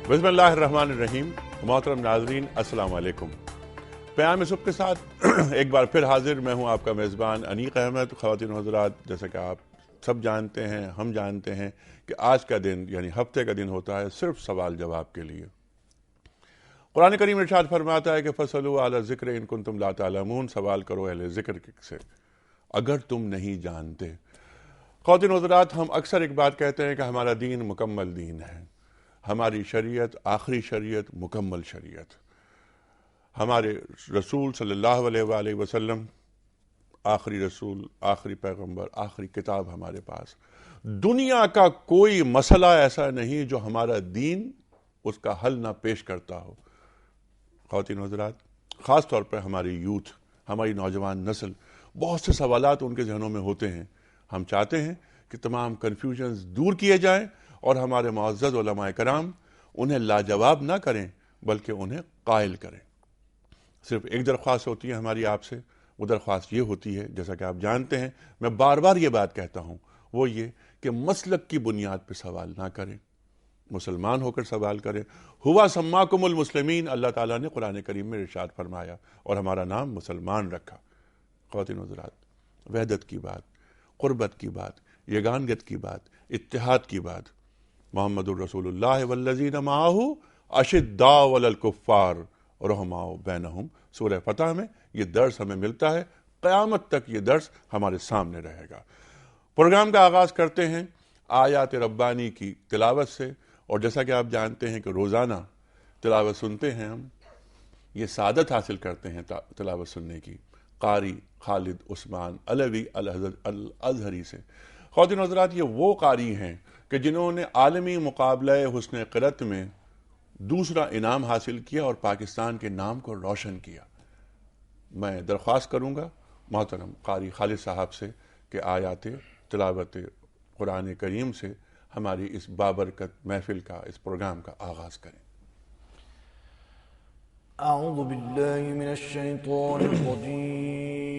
بسم اللہ الرحمن الرحیم۔ محترم ناظرین السلام علیکم۔ پیام صبح کے ساتھ ایک بار پھر حاضر میں ہوں آپ کا میزبان انیق احمد۔ خواتین و حضرات، جیسا کہ آپ سب جانتے ہیں، ہم جانتے ہیں کہ آج کا دن یعنی ہفتے کا دن ہوتا ہے صرف سوال جواب کے لیے۔ قرآن کریم ارشاد فرماتا ہے کہ فَاسْأَلُوا أَهْلَ الذِّكْرِ إِن كُنتُمْ لَا تَعْلَمُونَ، سوال کرو اہل ذکر سے اگر تم نہیں جانتے۔ خواتین و حضرات، ہم اکثر ایک بات کہتے ہیں کہ ہمارا دین مکمل دین ہے، ہماری شریعت آخری شریعت، مکمل شریعت، ہمارے رسول صلی اللہ علیہ وآلہ وسلم آخری رسول، آخری پیغمبر، آخری کتاب ہمارے پاس۔ دنیا کا کوئی مسئلہ ایسا نہیں جو ہمارا دین اس کا حل نہ پیش کرتا ہو۔ خواتین و حضرات، خاص طور پر ہماری یوتھ، ہماری نوجوان نسل، بہت سے سوالات ان کے ذہنوں میں ہوتے ہیں۔ ہم چاہتے ہیں کہ تمام کنفیوژنز دور کیے جائیں اور ہمارے معزز علماء کرام انہیں لاجواب نہ کریں بلکہ انہیں قائل کریں۔ صرف ایک درخواست ہوتی ہے ہماری آپ سے، وہ درخواست یہ ہوتی ہے، جیسا کہ آپ جانتے ہیں میں بار بار یہ بات کہتا ہوں، وہ یہ کہ مسلک کی بنیاد پہ سوال نہ کریں، مسلمان ہو کر سوال کریں۔ ہوا سماکم المسلمین، اللہ تعالیٰ نے قرآن کریم میں ارشاد فرمایا اور ہمارا نام مسلمان رکھا۔ خواتین و حضرات، وحدت کی بات، قربت کی بات، یگانگت کی بات، اتحاد کی بات۔ محمد الرسول اللہ والذین معہ اشداء علی الکفار رحماء بینہم، سورہ فتح میں یہ درس ہمیں ملتا ہے، قیامت تک یہ درس ہمارے سامنے رہے گا۔ پروگرام کا آغاز کرتے ہیں آیات ربانی کی تلاوت سے، اور جیسا کہ آپ جانتے ہیں کہ روزانہ تلاوت سنتے ہیں ہم، یہ سعادت حاصل کرتے ہیں تلاوت سننے کی، قاری خالد عثمان علوی الازہری سے۔ خواتین و حضرات، یہ وہ قاری ہیں کہ جنہوں نے عالمی مقابلہ حسن قرأت میں دوسرا انعام حاصل کیا اور پاکستان کے نام کو روشن کیا۔ میں درخواست کروں گا محترم قاری خالد صاحب سے کہ آیات تلاوت قرآن کریم سے ہماری اس بابرکت محفل کا، اس پروگرام کا آغاز کریں۔ اعوذ باللہ من الشیطان الرجیم،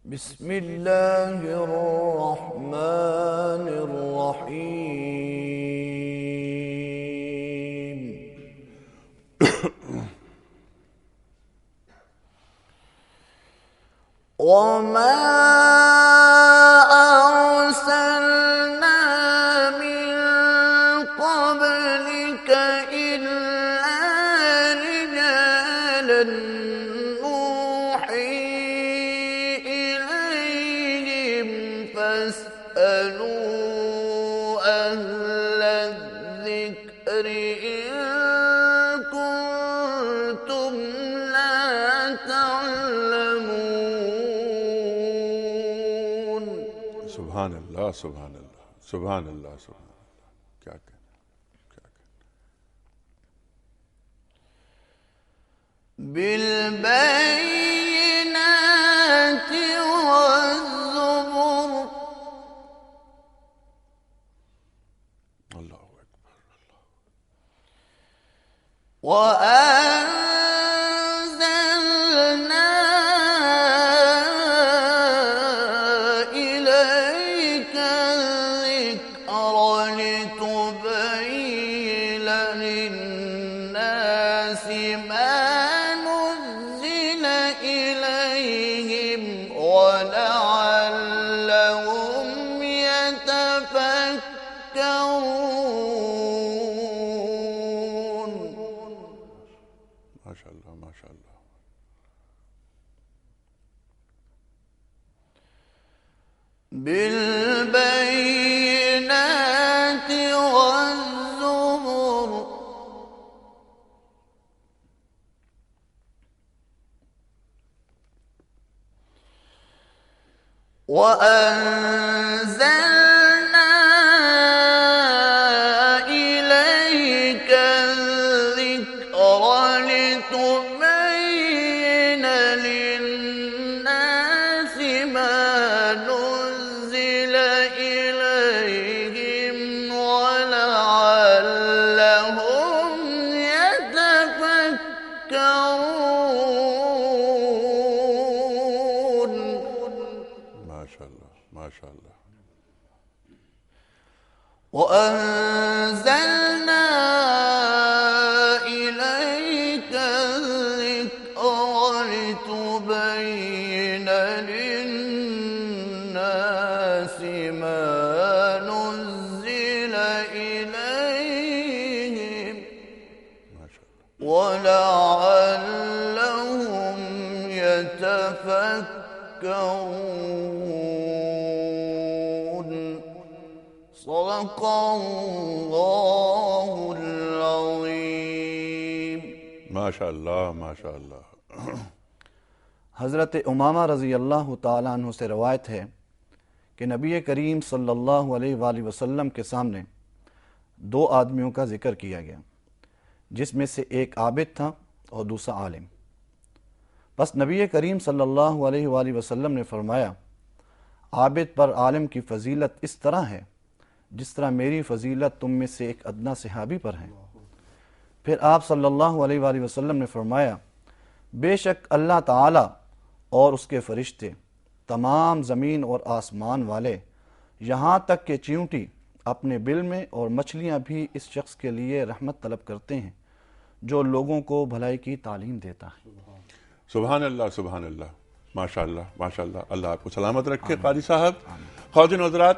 بسم اللہ الرحمن الرحیم۔ وما أرسلنا من قبلك إلا رجالا نوحي إليهم فاسألوا أهل الذكر إن كنتم لا تعلمون۔ سبحان اللہ، سبحان اللہ، سبحان اللہ، سبحان اللہ، کیا کہنا، کیا کہنا۔ بالبينات والزبر اللہ اکبر، اللہ۔ وأنزلنا إليك الذكر لتبين للناس ما نزل إليهم ولعلهم يتفكرون۔ ماشاء اللہ، ماشاء اللہ۔ بالبينات والزبر وأنزلنا إليك الذكر لتبين للناس ما نزل إليهم ولعلهم يتفكرون۔ ماشاء اللہ، ماشاء اللہ۔ ولعلهم يتفكرون صدق اللہ العظیم. ماشاء اللہ ماشاء اللہ. حضرت امامہ رضی اللہ تعالیٰ عنہ سے روایت ہے کہ نبی کریم صلی اللہ علیہ وآلہ وسلم کے سامنے دو آدمیوں کا ذکر کیا گیا، جس میں سے ایک عابد تھا اور دوسرا عالم. بس نبی کریم صلی اللہ علیہ وآلہ وسلم نے فرمایا، عابد پر عالم کی فضیلت اس طرح ہے جس طرح میری فضیلت تم میں سے ایک ادنا صحابی پر ہے. پھر آپ صلی اللہ علیہ وآلہ وسلم نے فرمایا، بے شک اللہ تعالی اور اس کے فرشتے، تمام زمین اور آسمان والے، یہاں تک کہ چیونٹی اپنے بل میں اور مچھلیاں بھی اس شخص کے لیے رحمت طلب کرتے ہیں جو لوگوں کو بھلائی کی تعلیم دیتا ہے. سبحان اللہ سبحان اللہ. ماشاء اللہ ماشاء اللہ. اللہ آپ کو سلامت رکھے قاری صاحب. خواتین و حضرات،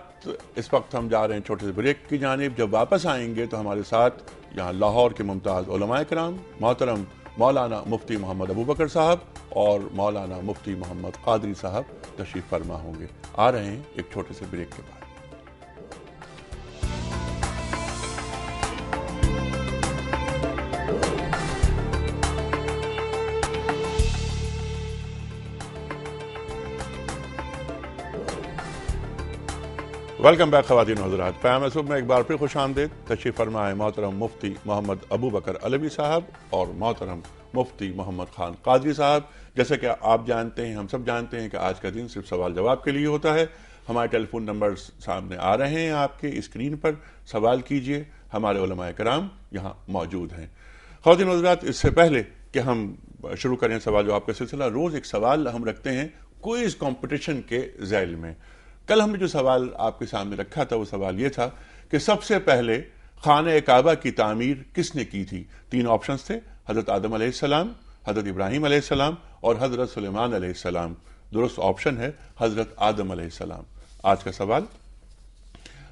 اس وقت ہم جا رہے ہیں چھوٹے سے بریک کی جانب. جب واپس آئیں گے تو ہمارے ساتھ یہاں لاہور کے ممتاز علماء کرام محترم مولانا مفتی محمد ابوبکر صاحب اور مولانا مفتی محمد قادری صاحب تشریف فرما ہوں گے. آ رہے ہیں ایک چھوٹے سے بریک کے بعد. ویلکم بیک خواتین و حضرات. پیام صبح میں ایک بار پھر خوش آمدید. تشریف فرما ہے محترم مفتی محمد ابوبکر علوی صاحب اور محترم مفتی محمد خان قادری صاحب. جیسا کہ آپ جانتے ہیں، ہم سب جانتے ہیں کہ آج کا دن صرف سوال جواب کے لیے ہوتا ہے. ہمارے ٹیلی فون نمبر سامنے آ رہے ہیں آپ کے اسکرین پر. سوال کیجئے، ہمارے علماء کرام یہاں موجود ہیں. خواتین و حضرات، اس سے پہلے کہ ہم شروع کریں سوال جواب کا سلسلہ، روز ایک سوال ہم رکھتے ہیں کوئز کمپٹیشن کے ذیل میں. کل ہم نے جو سوال آپ کے سامنے رکھا تھا وہ سوال یہ تھا کہ سب سے پہلے خانہ کعبہ کی تعمیر کس نے کی تھی؟ 3 آپشنز تھے، حضرت آدم علیہ السلام، حضرت ابراہیم علیہ السلام اور حضرت سلیمان علیہ السلام. درست آپشن ہے حضرت آدم علیہ السلام. آج کا سوال،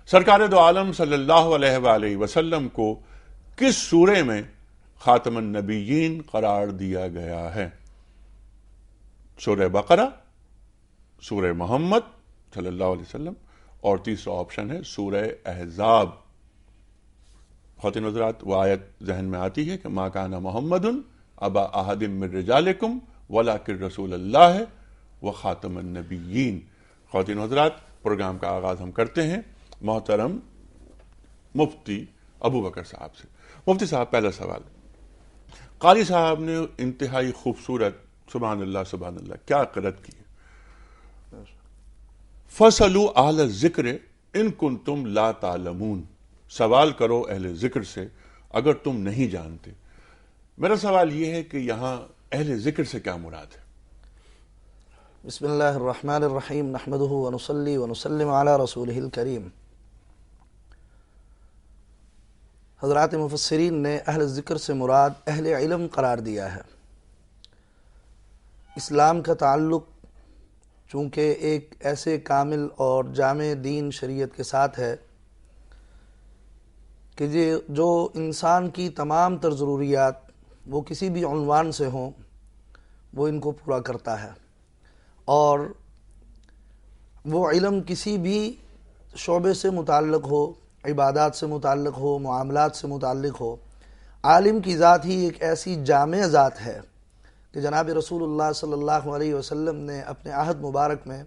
سرکار دو عالم صلی اللہ علیہ وآلہ وسلم کو کس سورے میں خاتم النبیین قرار دیا گیا ہے؟ سورہ بقرہ، سورہ محمد صلی اللہ علیہ وسلم اور تیسرا آپشن ہے سورہ احزاب. خواتین حضرات، وہ آیت ذہن میں آتی ہے کہ ما کان محمد ابا احد من رجالکم ولکن رسول اللہ وخاتم النبیین. خواتین حضرات، پروگرام کا آغاز ہم کرتے ہیں محترم مفتی ابوبکر صاحب سے. مفتی صاحب، پہلا سوال. قاری صاحب نے انتہائی خوبصورت سبحان اللہ سبحان اللہ کیا قرأت کی. فَاسْأَلُوا أَهْلَ الذِّكْرِ إِن كُنتُمْ لَا تَعْلَمُونَ. سوال کرو اہل ذکر سے اگر تم نہیں جانتے. میرا سوال یہ ہے کہ یہاں اہل ذکر سے کیا مراد ہے؟ بسم اللہ الرحمن الرحیم، نحمدہ ونصلی ونسلم علی رسولہ الکریم. حضرات مفسرین نے اہل ذکر سے مراد اہل علم قرار دیا ہے. اسلام کا تعلق چونکہ ایک ایسے کامل اور جامع دین شریعت کے ساتھ ہے کہ جو انسان کی تمام تر ضروریات وہ کسی بھی عنوان سے ہوں وہ ان کو پورا کرتا ہے، اور وہ علم کسی بھی شعبے سے متعلق ہو، عبادات سے متعلق ہو، معاملات سے متعلق ہو. عالم کی ذات ہی ایک ایسی جامع ذات ہے کہ جناب رسول اللہ صلی اللہ علیہ وسلم نے اپنے عہد مبارک میں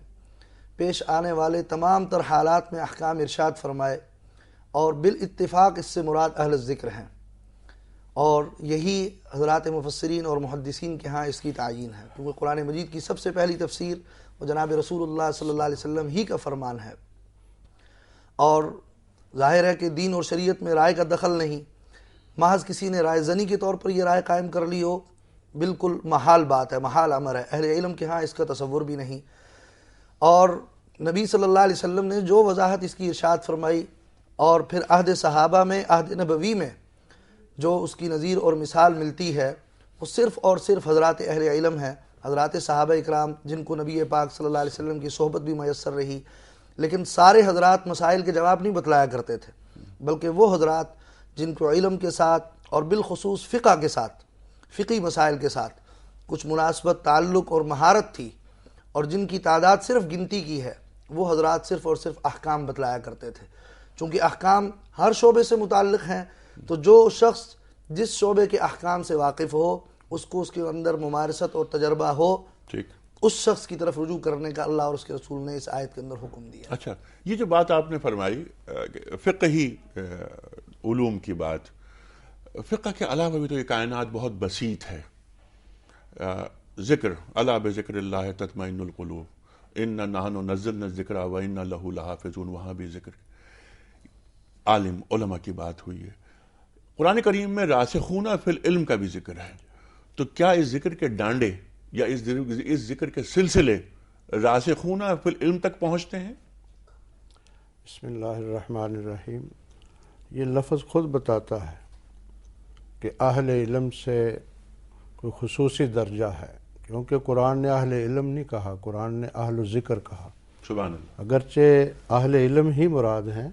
پیش آنے والے تمام تر حالات میں احکام ارشاد فرمائے، اور بالاتفاق اس سے مراد اہل الذکر ہیں، اور یہی حضرات مفسرین اور محدثین کے ہاں اس کی تعیین ہے، کیونکہ قرآن مجید کی سب سے پہلی تفسیر وہ جناب رسول اللہ صلی اللہ علیہ وسلم ہی کا فرمان ہے. اور ظاہر ہے کہ دین اور شریعت میں رائے کا دخل نہیں. محض کسی نے رائے زنی کے طور پر یہ رائے قائم کر لی ہو، بالکل محال بات ہے، محال امر ہے. اہل علم کے ہاں اس کا تصور بھی نہیں. اور نبی صلی اللہ علیہ وسلم نے جو وضاحت اس کی ارشاد فرمائی، اور پھر عہد صحابہ میں، عہد نبوی میں جو اس کی نظیر اور مثال ملتی ہے وہ صرف اور صرف حضرات اہل علم ہیں، حضرات صحابہ اکرام جن کو نبی پاک صلی اللہ علیہ وسلم کی صحبت بھی میسر رہی. لیکن سارے حضرات مسائل کے جواب نہیں بتلایا کرتے تھے، بلکہ وہ حضرات جن کو علم کے ساتھ اور بالخصوص فقہ کے ساتھ فقی مسائل کے ساتھ کچھ مناسبت، تعلق اور مہارت تھی، اور جن کی تعداد صرف گنتی کی ہے، وہ حضرات صرف اور صرف احکام بتلایا کرتے تھے۔ چونکہ احکام ہر شعبے سے متعلق ہیں، تو جو شخص جس شعبے کے احکام سے واقف ہو، اس کو اس کے اندر ممارست اور تجربہ ہو، ٹھیک، اس شخص کی طرف رجوع کرنے کا اللہ اور اس کے رسول نے اس آیت کے اندر حکم دیا۔ اچھا، یہ جو بات آپ نے فرمائی فقہی علوم کی بات، فقہ کے علاوہ بھی تو یہ کائنات بہت بسیط ہے۔ ذکر، الا بذکر اللہ تطمئن القلوب، انا نحن نزلنا الذکر وانا لہ لحافظون، وہاں بھی ذکر، عالم علماء کی بات ہوئی ہے۔ قرآن کریم میں راسخون فی العلم کا بھی ذکر ہے، تو کیا اس ذکر کے ڈانڈے یا اس ذکر کے سلسلے راسخون فی العلم تک پہنچتے ہیں؟ بسم اللہ الرحمن الرحیم۔ یہ لفظ خود بتاتا ہے کہ اہل علم سے کوئی خصوصی درجہ ہے، کیونکہ قرآن نے اہل علم نہیں کہا، قرآن نے اہل ذکر کہا۔ سبحان اللہ۔ اگرچہ اہل علم ہی مراد ہیں،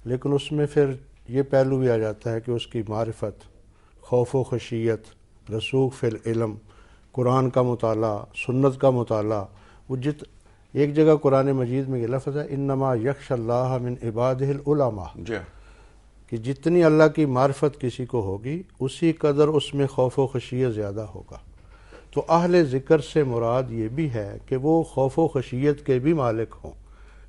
لیکن اس میں پھر یہ پہلو بھی آ جاتا ہے کہ اس کی معرفت، خوف و خشیت، رسوخ فی العلم، قرآن کا مطالعہ، سنت کا مطالعہ۔ وہ ایک جگہ قرآن مجید میں یہ لفظ ہے انما یخشی اللہ من عبادہ العلماء، جی، کہ جتنی اللہ کی معرفت کسی کو ہوگی اسی قدر اس میں خوف و خشیت زیادہ ہوگا۔ تو اہل ذکر سے مراد یہ بھی ہے کہ وہ خوف و خشیت کے بھی مالک ہوں،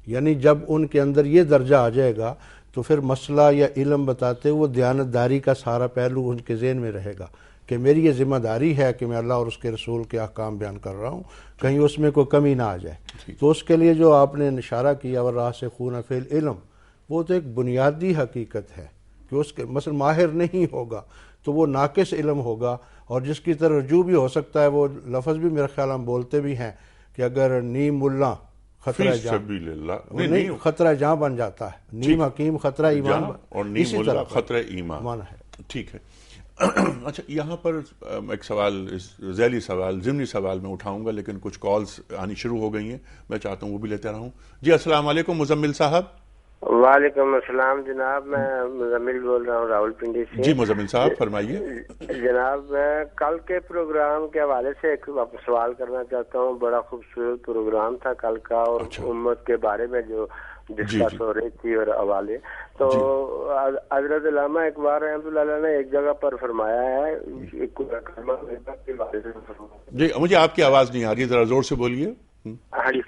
یعنی جب ان کے اندر یہ درجہ آ جائے گا تو پھر مسئلہ یا علم بتاتے وہ دیانتداری کا سارا پہلو ان کے ذہن میں رہے گا کہ میری یہ ذمہ داری ہے کہ میں اللہ اور اس کے رسول کے احکام بیان کر رہا ہوں، کہیں اس میں کوئی کمی نہ آ جائے۔ تو اس کے لیے جو آپ نے اشارہ کیا والراسخون فی العلم، وہ تو ایک بنیادی حقیقت ہے کہ اس کے مثلا ماہر نہیں ہوگا تو وہ ناقص علم ہوگا، اور جس کی طرف رجوع بھی ہو سکتا ہے۔ وہ لفظ بھی میرے خیال ہم بولتے بھی ہیں کہ اگر نیم ملا خطرہ فی جاں، سبیل اللہ، نہیں خطرہ جاں بن جاتا ہے، نیم حکیم خطرہ ایمان، اور نیم اسی ملا طرح خطرہ ایمان ہے۔ ٹھیک ہے۔ اچھا، یہاں پر ایک سوال، ذیلی سوال، ضمنی سوال میں اٹھاؤں گا، لیکن کچھ کالز آنی شروع ہو گئی ہیں، میں چاہتا ہوں وہ بھی لیتے رہوں۔ جی السلام علیکم مزمل صاحب۔ وعلیکم السلام جناب، میں مزمل بول رہا ہوں راول پنڈی سے۔ جی مزمل صاحب فرمائیے۔ جناب میں کل کے پروگرام کے حوالے سے ایک سوال کرنا چاہتا ہوں۔ بڑا خوبصورت پروگرام تھا کل کا، اور امت کے بارے میں جو ڈسکس ہو رہی تھی اور حوالے، تو حضرت علامہ اقبال رحمۃ اللہ علیہ نے ایک جگہ پر فرمایا ہے، جی مجھے آپ کی آواز نہیں آ رہی، ذرا زور سے بولیے۔ ہاں جی،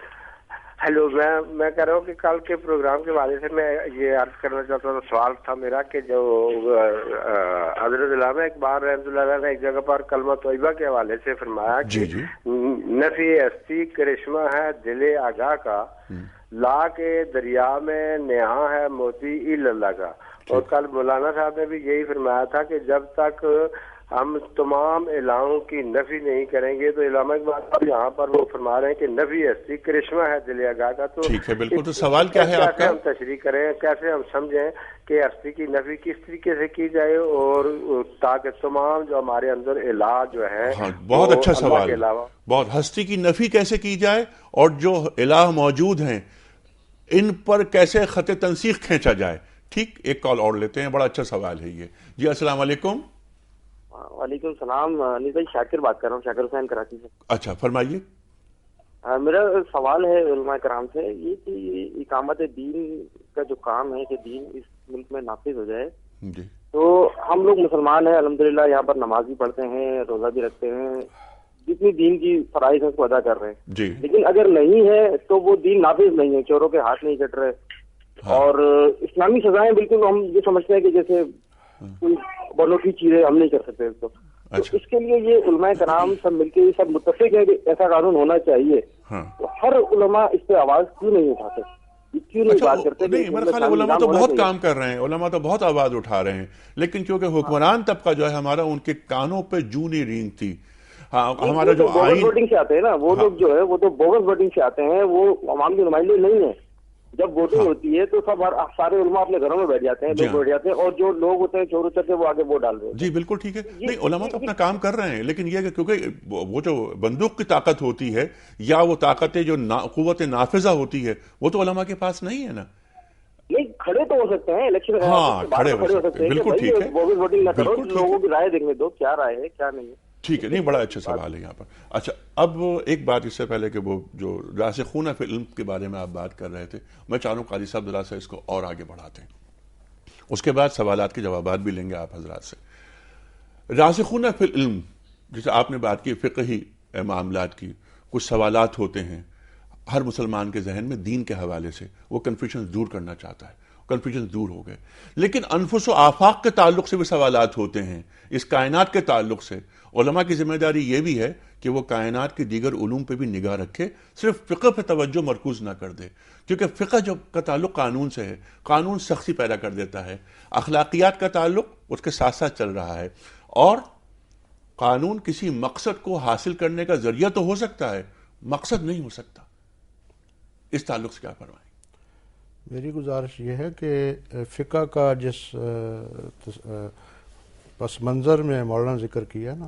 ہیلو، میں کہہ رہا ہوں کہ کل کے پروگرام کے حوالے سے میں یہ عرض کرنا چاہتا ہوں، سوال تھا میرا کہ جو حضرت علامہ اقبال رحمۃ اللہ علیہ نے ایک جگہ پر کلمہ طیبہ کے حوالے سے فرمایا کہ نفی ہستی کرشمہ ہے دل آگاہ کا، لا کے دریا میں نہاں ہے موتی اللہ کا۔ اور کل مولانا صاحب نے بھی یہی فرمایا تھا کہ جب تک ہم تمام الہوں کی نفی نہیں کریں گے، تو علامہ اقبال صاحب یہاں پر وہ فرما رہے ہیں کہ نفی ہستی کرشمہ ہے دل آگاہ کا۔ تو ٹھیک ہے، بالکل۔ تو سوال کیا ہے آپ کا؟ ہم تشریح کریں، کیسے ہم سمجھیں کہ ہستی کی نفی کس طریقے سے کی جائے، اور تاکہ تمام جو ہمارے اندر الہ جو ہے، بہت اچھا سوال، بہت، ہستی کی نفی کیسے کی جائے اور جو الہ موجود ہیں ان پر کیسے خط تنسیخ کھینچا جائے۔ ٹھیک، ایک کال اور لیتے ہیں، بڑا اچھا سوال ہے یہ۔ جی السلام علیکم۔ وعلیکم السلام، انیس بھائی شاکر بات کر رہا ہوں، شاکر حسین کراچی سے۔ اچھا فرمائیے۔ میرا سوال ہے علماء کرام سے یہ کہ اقامت دین کا جو کام ہے کہ دین اس ملک میں نافذ ہو جائے، جی، تو ہم لوگ مسلمان ہیں الحمدللہ، یہاں پر نماز بھی پڑھتے ہیں، روزہ بھی رکھتے ہیں، جتنی دین کی فرائض ہیں اس کو ادا کر رہے ہیں، جی، لیکن اگر نہیں ہے تو وہ دین نافذ نہیں ہے، چوروں کے ہاتھ نہیں کٹ رہے، اور اسلامی سزائیں بالکل ہم یہ سمجھتے ہیں کہ جیسے کوئی بنوٹی چیزیں ہم نہیں کر سکتے اس کو۔ تو اس کے لیے یہ علماء کرام سب مل کے سب متفق ہیں کہ ایسا قانون ہونا چاہیے، تو ہر علماء اس پہ آواز کیوں نہیں اٹھاتے، کیوں نہیں بات کرتے؟ نہیں، میرا خیال ہے علماء تو بہت کام کر رہے ہیں، علماء تو بہت آواز اٹھا رہے ہیں، لیکن کیونکہ حکمران طبقہ جو ہے ہمارا، ان کے کانوں پہ جوں نہیں رینگتی۔ ہاں، ہمارا جو بوگس ووٹنگ سے آتے ہیں نا، وہ لوگ جو ہے وہ تو بوگس ووٹنگ سے آتے ہیں، وہ عوام کے نمائندے نہیں ہیں۔ جب ووٹنگ ہوتی ہے تو سب سارے علماء اپنے گھروں میں بیٹھ جاتے ہیں، لوگ بیٹھ جاتے ہیں، اور جو لوگ ہوتے ہیں چور اچر کے وہ آگے ووٹ ڈال رہے ہیں۔ جی بالکل ٹھیک ہے، نہیں علماء تو اپنا کام کر رہے ہیں، لیکن یہ کہ کیونکہ وہ جو بندوق کی طاقت ہوتی ہے یا وہ طاقتیں جو قوت نافذہ ہوتی ہے وہ تو علماء کے پاس نہیں ہے نا۔ نہیں، کھڑے تو ہو سکتے ہیں الیکشن، ہاں کھڑے ہو سکتے ہیں، بالکل ٹھیک ہے، ووٹنگ نہ کرو، لوگوں کی رائے دیکھنے دو، کیا رائے ہے کیا نہیں ہے۔ ٹھیک ہے، نہیں بڑا اچھا سوال ہے یہاں پر. اچھا اب ایک بات اس سے پہلے کہ وہ جو راسخون فی العلم کے بارے میں آپ بات کر رہے تھے، میں چاہوں قاضی صاحب ذرا سے اس کو اور آگے بڑھاتے ہیں، اس کے بعد سوالات کے جوابات بھی لیں گے آپ حضرات سے. راسخون فی العلم جیسے آپ نے بات کی فقہی معاملات کی، کچھ سوالات ہوتے ہیں ہر مسلمان کے ذہن میں دین کے حوالے سے، وہ کنفیوژن دور کرنا چاہتا ہے، کنفیوژن دور ہو گئے. لیکن انفس و آفاق کے تعلق سے بھی سوالات ہوتے ہیں، اس کائنات کے تعلق سے. علماء کی ذمہ داری یہ بھی ہے کہ وہ کائنات کی دیگر علوم پہ بھی نگاہ رکھے، صرف فقہ پہ توجہ مرکوز نہ کر دے، کیونکہ فقہ جو کا تعلق قانون سے ہے، قانون سختی پیدا کر دیتا ہے. اخلاقیات کا تعلق اس کے ساتھ ساتھ چل رہا ہے، اور قانون کسی مقصد کو حاصل کرنے کا ذریعہ تو ہو سکتا ہے، مقصد نہیں ہو سکتا. اس تعلق سے کیا فرمائیں؟ میری گزارش یہ ہے کہ فقہ کا جس پس منظر میں مولانا ذکر کیا نا،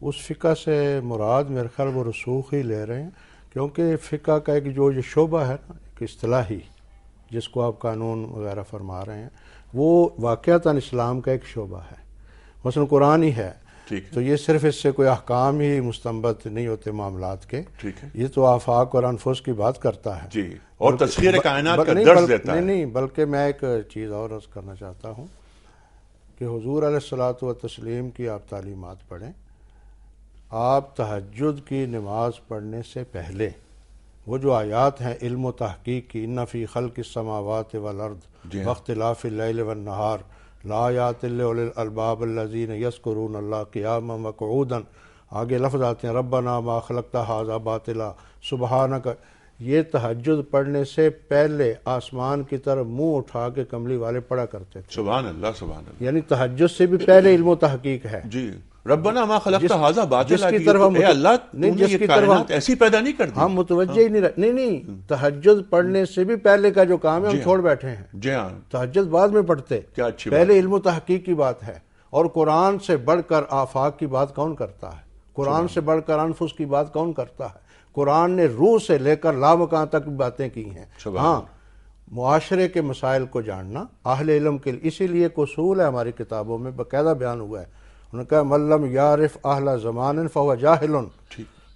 اس فقہ سے مراد میرے خیال وہ رسوخ ہی لے رہے ہیں، کیونکہ فقہ کا ایک جو یہ شعبہ ہے نا، ایک اصطلاحی جس کو آپ قانون وغیرہ فرما رہے ہیں، وہ واقعتاً اسلام کا ایک شعبہ ہے، مثلا قرآن ہی ہے. تو یہ صرف اس سے کوئی احکام ہی مستنبط نہیں ہوتے معاملات کے، یہ تو آفاق اور انفس کی بات کرتا ہے جی، اور تسخیر کائنات کا درس دیتا ہے. نہیں بلکہ میں ایک چیز اور عرض کرنا چاہتا ہوں کہ حضور علیہ الصلوۃ والتسلیم کی آپ تعلیمات پڑھیں. آپ تہجد کی نماز پڑھنے سے پہلے وہ جو آیات ہیں علم و تحقیق کی، ان فی خلق السماوات والارض واختلاف اللیل والنہار لآیات لأولی الالباب الذین یذکرون اللہ قیاما وقعودا، آگے لفظ آتے ہیں ربنا ما خلقت ھذا باطلا سبحانک. یہ تہجد پڑھنے سے پہلے آسمان کی طرف منہ اٹھا کے کملی والے پڑھا کرتے تھے. سبحان اللہ سبحان اللہ. یعنی تہجد سے بھی پہلے علم و تحقیق ہے. جی، ربنا ما خلقت ھذا باطلا، جس کی طرف اے اللہ تو نے یہ کائنات ایسی پیدا نہیں کر دی. ہم متوجہ ہی نہیں تہجد پڑھنے سے بھی پہلے کا جو کام ہے ہم چھوڑ بیٹھے ہیں. جی ہاں، تہجد بعد میں پڑھتے، کیا اچھی پہلے علم و تحقیق کی بات ہے. اور قرآن سے بڑھ کر آفاق کی بات کون کرتا ہے؟ قرآن سے بڑھ کر انفس کی بات کون کرتا ہے؟ قرآن نے روح سے لے کر لامکان تک باتیں کی ہیں. ہاں، معاشرے کے مسائل کو جاننا اہل علم کے لیے، اسی لیے ایک اصول ہے ہماری کتابوں میں باقاعدہ بیان ہوا ہے. انہوں نے کہا من لم یعرف اہل زمان فہو جاہل،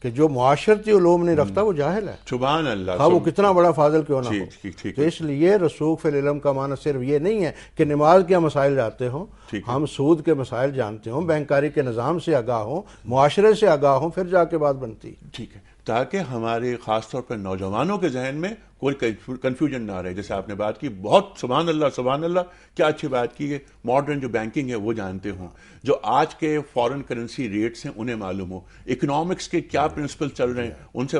کہ جو معاشرتی علوم نہیں رکھتا وہ جاہل ہے. سبحان اللہ. وہ کتنا بڑا فاضل کیوں نہ ہو. تو اس لیے رسوخ فی العلم کا معنی صرف یہ نہیں ہے کہ نماز کے مسائل جانتے ہوں، ہم سود کے مسائل جانتے ہوں، بینکاری کے نظام سے آگاہ ہوں، معاشرے سے آگاہ ہوں، پھر جا کے بات بنتی. ٹھیک ہے، تاکہ ہمارے خاص طور پر نوجوانوں کے ذہن میں کوئی کنفیوژن نہ رہے. جیسے آپ نے بات کی، بہت سبحان اللہ سبحان اللہ، کیا اچھی بات کی ہے. ماڈرن جو بینکنگ ہے وہ جانتے ہوں، جو آج کے فارن کرنسی ریٹس ہیں انہیں معلوم ہو، اکنامکس کے کیا پرنسپل چل رہے ہیں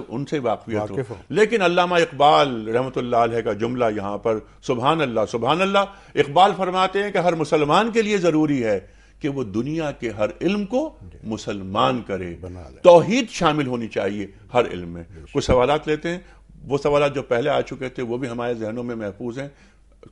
ان سے واقفیت ہو. لیکن علامہ اقبال رحمۃ اللہ علیہ کا جملہ یہاں پر سبحان اللہ سبحان اللہ. اقبال فرماتے ہیں کہ ہر مسلمان کے لیے ضروری ہے کہ وہ دنیا کے ہر علم کو مسلمان کرے، توحید شامل ہونی چاہیے ہر علم میں. کچھ سوالات لیتے ہیں، وہ سوالات جو پہلے آ چکے تھے وہ بھی ہمارے ذہنوں میں محفوظ ہیں،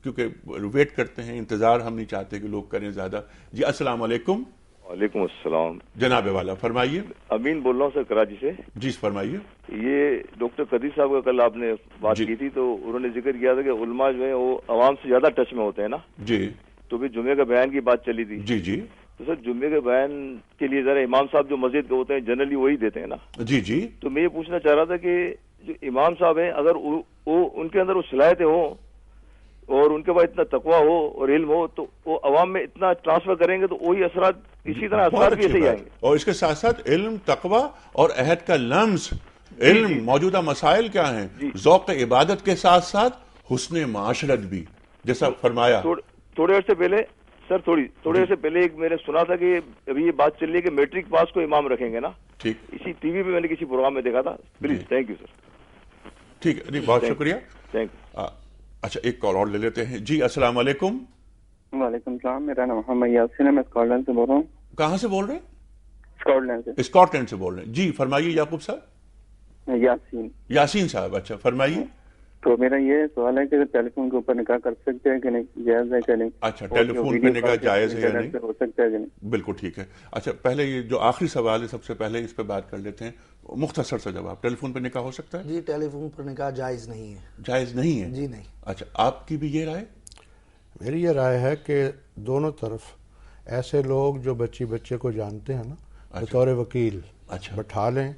کیونکہ ویٹ کرتے ہیں، انتظار ہم نہیں چاہتے کہ لوگ کریں زیادہ. جی السلام علیکم. وعلیکم السلام. جناب والا فرمائیے. امین بول رہا ہوں سر، کراچی سے. جی فرمائیے. یہ ڈاکٹر قدیر صاحب کا کل آپ نے بات کی تھی تو انہوں نے ذکر کیا تھا کہ علماء جو ہیں وہ عوام سے زیادہ ٹچ میں ہوتے ہیں نا. جی. تو بھی جمعے کا بیان کی بات چلی تھی. جی جی. تو سر جمعے کے بیان کے لیے ذرا امام صاحب جو مسجد کے ہوتے ہیں جنرلی وہی دیتے ہیں نا. جی جی. تو میں یہ پوچھنا چاہ رہا تھا کہ جو امام صاحب ہیں اگر ان کے اندر وہ صلاحیتیں ہوں اور ان کے پاس اتنا تقویٰ ہو اور علم ہو تو وہ عوام میں اتنا ٹرانسفر کریں گے تو وہی اثرات اسی طرح اثرات بھی ایسے ہی آئیں گے. اور اس کے ساتھ ساتھ علم، تقویٰ اور عہد کا لمس، علم موجودہ مسائل کیا ہیں، ذوق عبادت کے ساتھ ساتھ حسن معاشرت بھی، جیسا فرمایا. تھوڑے عرصے پہلے سر تھوڑے عرصے پہلے ایک میں نے سنا تھا کہ ابھی یہ بات چل رہی ہے کہ میٹرک پاس کو امام رکھیں گے نا. ٹھیک. اسی ٹی وی پہ میں نے کسی پروگرام میں دیکھا تھا. Please thank you sir. ٹھیک ہے، بہت شکریہ. Thank you. اچھا ایک کال اور لے لیتے ہیں. جی السلام علیکم. وعلیکم السلام. میرا نام محمد یاسین ہے، میں اسکاٹ لینڈ سے بول رہا ہوں. کہاں سے بول رہے ہیں؟ اسکاٹ لینڈ سے. اسکاٹ لینڈ سے بول رہے ہیں. جی فرمائیے یعقوب صاحب. یاسین صاحب. اچھا فرمائیے. تو میرا یہ سوال ہے کہ ٹیلی فون کے اوپر نکاح کر سکتے ہیں کہ نہیں، جائز ہے کہ نہیں؟ اچھا ٹیلی فون پہ نکاح جائز ہے یا نہیں؟ ہو سکتا ہے کہ نہیں؟ بالکل ٹھیک ہے. اچھا پہلے یہ جو آخری سوال ہے سب سے پہلے اس پہ بات کر لیتے ہیں، مختصر سا جواب. ٹیلی فون پہ نکاح ہو سکتا ہے؟ جی ٹیلی فون پر نکاح جائز نہیں ہے. جائز نہیں ہے؟ جی نہیں. اچھا آپ کی بھی یہ رائے؟ میری یہ رائے ہے کہ دونوں طرف ایسے لوگ جو بچے کو جانتے ہیں نا، بطور وکیل اچھا بٹھا لیں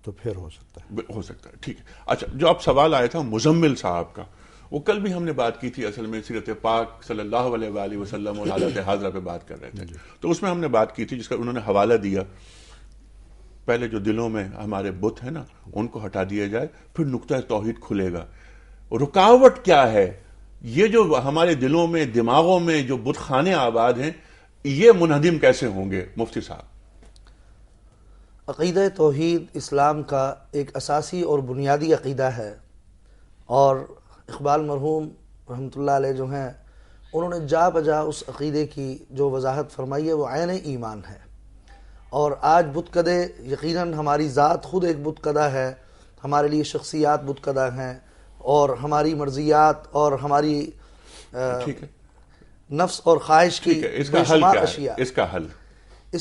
تو پھر ہو سکتا ہے. ہو سکتا ہے. ٹھیک ہے. اچھا جو اب سوال آیا تھا مزمل صاحب کا، وہ کل بھی ہم نے بات کی تھی، اصل میں سیرت پاک صلی اللہ علیہ وآلہ وسلم اور حالت حاضرہ پہ بات کر رہے تھے. تو اس میں ہم نے بات کی تھی جس کا انہوں نے حوالہ دیا، پہلے جو دلوں میں ہمارے بت ہیں نا ان کو ہٹا دیا جائے، پھر نقطہ توحید کھلے گا. رکاوٹ کیا ہے؟ یہ جو ہمارے دلوں میں دماغوں میں جو بت خانے آباد ہیں یہ منہدم کیسے ہوں گے مفتی صاحب؟ عقیدہ توحید اسلام کا ایک اساسی اور بنیادی عقیدہ ہے، اور اقبال مرحوم رحمۃ اللہ علیہ جو ہیں انہوں نے جا بجا اس عقیدے کی جو وضاحت فرمائی ہے وہ عین ایمان ہے. اور آج بت کدے یقیناً ہماری ذات خود ایک بت کدہ ہے، ہمارے لیے شخصیات بت کدہ ہیں، اور ہماری مرضیات اور ہماری نفس اور خواہش کی بے شمار اشیاء. اس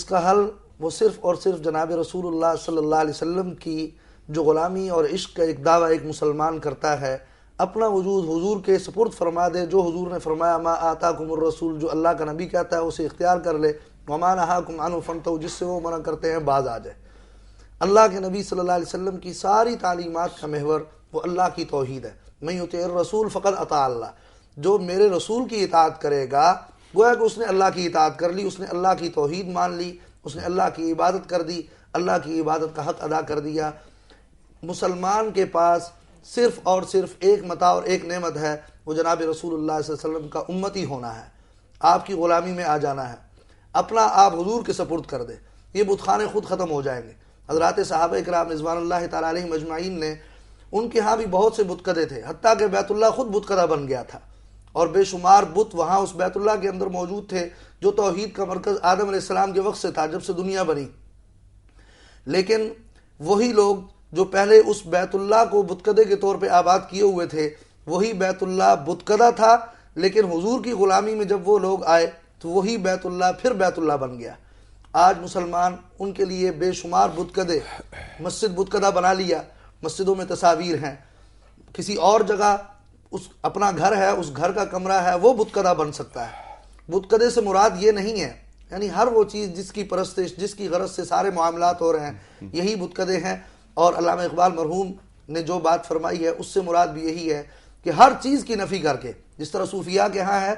کا حل وہ صرف اور صرف جناب رسول اللہ صلی اللہ علیہ وسلم کی جو غلامی اور عشق کا ایک دعویٰ ایک مسلمان کرتا ہے، اپنا وجود حضور کے سپرد فرما دے. جو حضور نے فرمایا ما آتاکم الرسول، جو اللہ کا نبی کہتا ہے اسے اختیار کر لے، وما نہاکم عنہ فانتہوا، جس سے وہ منع کرتے ہیں باز آ جائے. اللہ کے نبی صلی اللہ علیہ وسلم کی ساری تعلیمات کا محور وہ اللہ کی توحید ہے. من یطع الرسول فقد اطاع اللہ، جو میرے رسول کی اطاعت کرے گا گویا کہ اس نے اللہ کی اطاعت کر لی، اس نے اللہ کی توحید مان لی، اس نے اللہ کی عبادت کر دی، اللہ کی عبادت کا حق ادا کر دیا. مسلمان کے پاس صرف اور صرف ایک متاع اور ایک نعمت ہے، وہ جناب رسول اللہ صلی اللہ علیہ وسلم کا امتی ہونا ہے، آپ کی غلامی میں آ جانا ہے، اپنا آپ حضور کے سپرد کر دے. یہ بت خانے خود ختم ہو جائیں گے. حضرات صحابہ کرام رضوان اللہ تعالی علیہم اجمعین نے، ان کے ہاں بھی بہت سے بت کدے تھے، حتیٰ کہ بیت اللہ خود بت کدہ بن گیا تھا، اور بے شمار بت وہاں اس بیت اللہ کے اندر موجود تھے جو توحید کا مرکز آدم علیہ السلام کے وقت سے تھا، جب سے دنیا بنی. لیکن وہی لوگ جو پہلے اس بیت اللہ کو بت کدے کے طور پہ آباد کیے ہوئے تھے، وہی بیت اللہ بت کدہ تھا، لیکن حضور کی غلامی میں جب وہ لوگ آئے تو وہی بیت اللہ پھر بیت اللہ بن گیا. آج مسلمان ان کے لیے بے شمار بت کدے، مسجد بت کدہ بنا لیا، مسجدوں میں تصاویر ہیں، کسی اور جگہ اس اپنا گھر ہے، اس گھر کا کمرہ ہے، وہ بت کدہ بن سکتا ہے. بت کدے سے مراد یہ نہیں ہے، یعنی ہر وہ چیز جس کی پرستش، جس کی غرض سے سارے معاملات ہو رہے ہیں، یہی بت کدے ہیں. اور علامہ اقبال مرحوم نے جو بات فرمائی ہے اس سے مراد بھی یہی ہے کہ ہر چیز کی نفی کر کے، جس طرح صوفیاء کے ہاں ہے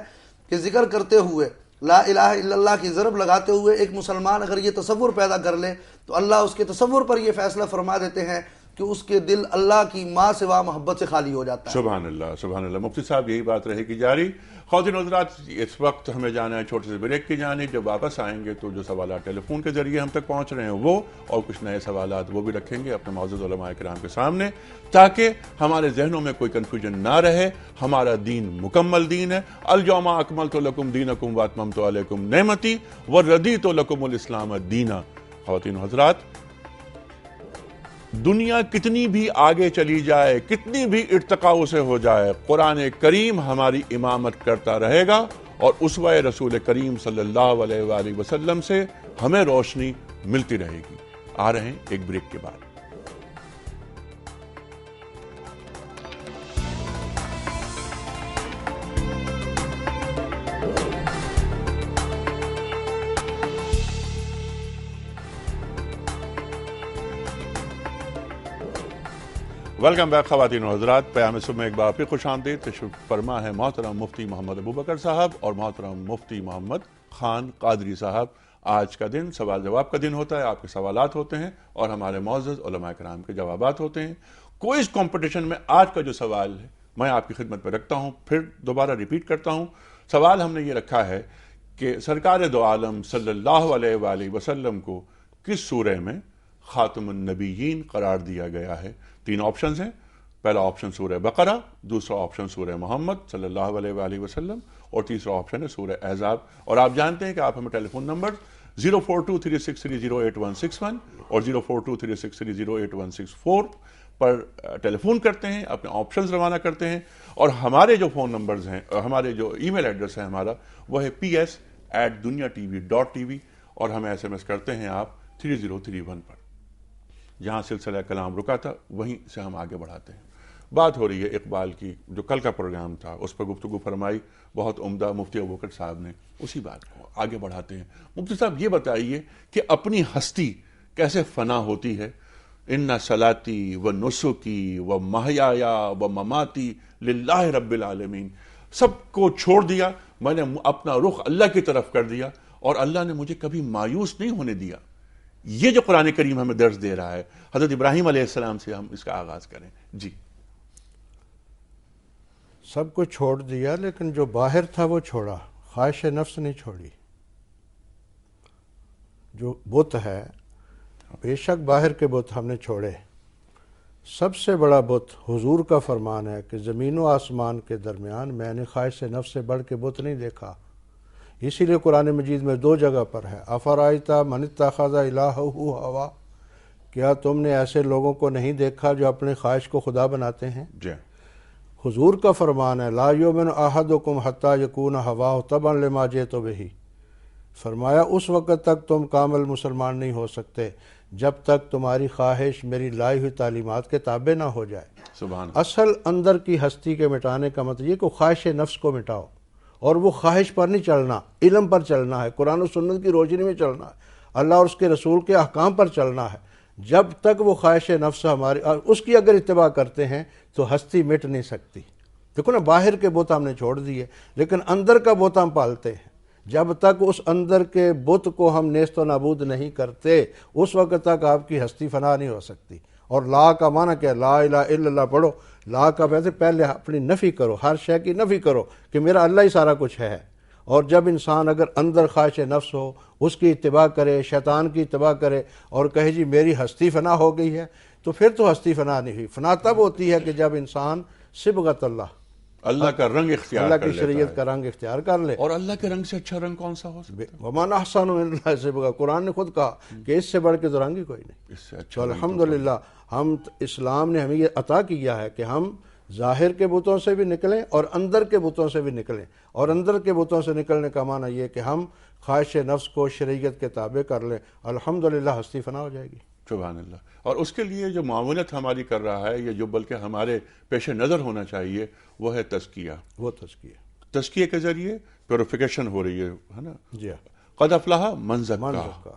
کہ ذکر کرتے ہوئے، لا الہ الا اللہ کی ضرب لگاتے ہوئے ایک مسلمان اگر یہ تصور پیدا کر لے تو اللہ اس کے تصور پر یہ فیصلہ فرما دیتے ہیں کہ اس کے دل اللہ کی ماں سوا محبت سے خالی ہو جاتا ہے. سبحان اللہ سبحان اللہ. مفتی صاحب یہی بات رہے گی جاری. خواتین و حضرات اس وقت ہمیں جانا ہے چھوٹے سے بریک کی جانب. جب واپس آئیں گے تو جو سوالات ٹیلی فون کے ذریعے ہم تک پہنچ رہے ہیں وہ، اور کچھ نئے سوالات وہ بھی رکھیں گے اپنے معزز علماء کرام کے سامنے، تاکہ ہمارے ذہنوں میں کوئی کنفیوژن نہ رہے. ہمارا دین مکمل دین ہے. الیوم اکملت لکم دینکم واتممت علیکم نعمتی ورضیت لکم الاسلام دینا. خواتین و حضرات، دنیا کتنی بھی آگے چلی جائے، کتنی بھی ارتقاء سے ہو جائے، قرآن کریم ہماری امامت کرتا رہے گا، اور اسوہ رسول کریم صلی اللہ علیہ وآلہ وسلم سے ہمیں روشنی ملتی رہے گی. آ رہے ہیں ایک بریک کے بعد. ویلکم بیک خواتین و حضرات. پیام صبح میں ایک بار پھر خوش آمدید. تشریف فرما ہے محترم مفتی محمد ابوبکر صاحب اور محترم مفتی محمد خان قادری صاحب. آج کا دن سوال جواب کا دن ہوتا ہے. آپ کے سوالات ہوتے ہیں اور ہمارے معزز علماء کرام کے جوابات ہوتے ہیں. کوئز کمپٹیشن میں آج کا جو سوال ہے میں آپ کی خدمت میں رکھتا ہوں، پھر دوبارہ ریپیٹ کرتا ہوں. سوال ہم نے یہ رکھا ہے کہ سرکار دو عالم صلی اللہ علیہ وآلہ وسلم کو کس سورہ میں خاتم النبیین قرار دیا گیا ہے؟ 3 آپشنز ہیں. پہلا آپشن سورہ بقرہ، دوسرا آپشن سورہ محمد صلی اللہ علیہ وآلہ وسلم، اور تیسرا آپشن ہے سورہ احزاب. اور آپ جانتے ہیں کہ آپ ہمیں ٹیلی فون نمبر 0423630861 اور 0423630864 پر ٹیلی فون کرتے ہیں، اپنے آپشنز روانہ کرتے ہیں. اور ہمارے جو فون نمبرز ہیں، ہمارے جو ای میل ایڈریس ہے ہمارا، وہ ہے ps@duniatv.tv، اور ہمیں SMS کرتے ہیں آپ 3031 پر. جہاں سلسلہ کلام رکا تھا وہیں سے ہم آگے بڑھاتے ہیں. بات ہو رہی ہے اقبال کی، جو کل کا پروگرام تھا اس پر گفتگو فرمائی بہت عمدہ مفتی ابوبکر صاحب نے، اسی بات کو آگے بڑھاتے ہیں۔ مفتی صاحب یہ بتائیے کہ اپنی ہستی کیسے فنا ہوتی ہے؟ ان صلاتی و نسکی و محیایا و مماتی للہ رب العالمین، سب کو چھوڑ دیا، میں نے اپنا رخ اللہ کی طرف کر دیا اور اللہ نے مجھے کبھی مایوس نہیں ہونے دیا۔ یہ جو قرآن کریم ہمیں درس دے رہا ہے، حضرت ابراہیم علیہ السلام سے ہم اس کا آغاز کریں۔ جی، سب کو چھوڑ دیا، لیکن جو باہر تھا وہ چھوڑا، خواہش نفس نہیں چھوڑی۔ جو بت ہے، بے شک باہر کے بت ہم نے چھوڑے، سب سے بڑا بت حضور کا فرمان ہے کہ زمین و آسمان کے درمیان میں نے خواہش نفس سے بڑھ کے بت نہیں دیکھا۔ اسی لیے قرآن مجید میں 2 جگہ پر ہے، افرائیتا من اتخذ الہہ ہوا، کیا تم نے ایسے لوگوں کو نہیں دیکھا جو اپنے خواہش کو خدا بناتے ہیں؟ جی، حضور کا فرمان ہے لا یؤمن احدکم حتی یکون ہواہ تبعا لما جئت بہ، فرمایا اس وقت تک تم کامل مسلمان نہیں ہو سکتے جب تک تمہاری خواہش میری لائی ہوئی تعلیمات کے تابع نہ ہو جائے۔ سبحان اللہ۔ اصل اندر کی ہستی کے مٹانے کا مطلب یہ کہ خواہش نفس کو مٹاؤ، اور وہ خواہش پر نہیں چلنا، علم پر چلنا ہے، قرآن و سنت کی روشنی میں چلنا ہے، اللہ اور اس کے رسول کے احکام پر چلنا ہے۔ جب تک وہ خواہش نفس ہماری اس کی اگر اتباع کرتے ہیں تو ہستی مٹ نہیں سکتی۔ دیکھو نا، باہر کے بت ہم نے چھوڑ دیے لیکن اندر کا بت ہم پالتے ہیں۔ جب تک اس اندر کے بت کو ہم نیست و نابود نہیں کرتے اس وقت تک آپ کی ہستی فنا نہیں ہو سکتی۔ اور لا کا معنی کیا ہے؟ لا الہ الا اللہ پڑھو، لا کا ویسے پہلے اپنی نفی کرو، ہر شے کی نفی کرو کہ میرا اللہ ہی سارا کچھ ہے۔ اور جب انسان اگر اندر خواہش نفس ہو، اس کی اتباع کرے، شیطان کی اتباع کرے اور کہے جی میری ہستی فنا ہو گئی ہے، تو پھر تو ہستی فنا نہیں ہوئی۔ فنا تب ہوتی ہے کہ جب انسان صبغت اللہ کا رنگ اختیار اللہ کر کی لیتا شریعت ہے۔ کا رنگ اختیار کر لے۔ اور اللہ کے رنگ سے اچھا رنگ کون سا ہو سکتا ہے؟ وَمَنْ أَحْسَنُ مِنَ اللَّهِ صِبْغَةً، قرآن نے خود کہا کہ اس سے بڑھ کے تو رنگ ہی کوئی نہیں۔ اس سے تو اچھا رنگ الحمدللہ ہم اسلام نے ہمیں یہ عطا کیا ہے کہ ہم ظاہر کے بتوں سے بھی نکلیں اور اندر کے بتوں سے بھی نکلیں۔ اور اندر کے بتوں سے نکلنے کا معنی یہ کہ ہم خواہش نفس کو شریعت کے تابع کر لیں، الحمدللہ ہستی فنا ہو جائے گی۔ سبحان اللہ۔ اور اس کے لیے جو معاونت ہماری کر رہا ہے، یا جو بلکہ ہمارے پیش نظر ہونا چاہیے، وہ ہے تزکیہ۔ وہ تزکیہ، تزکیے کے ذریعے پیوریفیکیشن ہو رہی ہے نا۔ جی ہاں، قد افلح من زکاہا۔ من زکاہا۔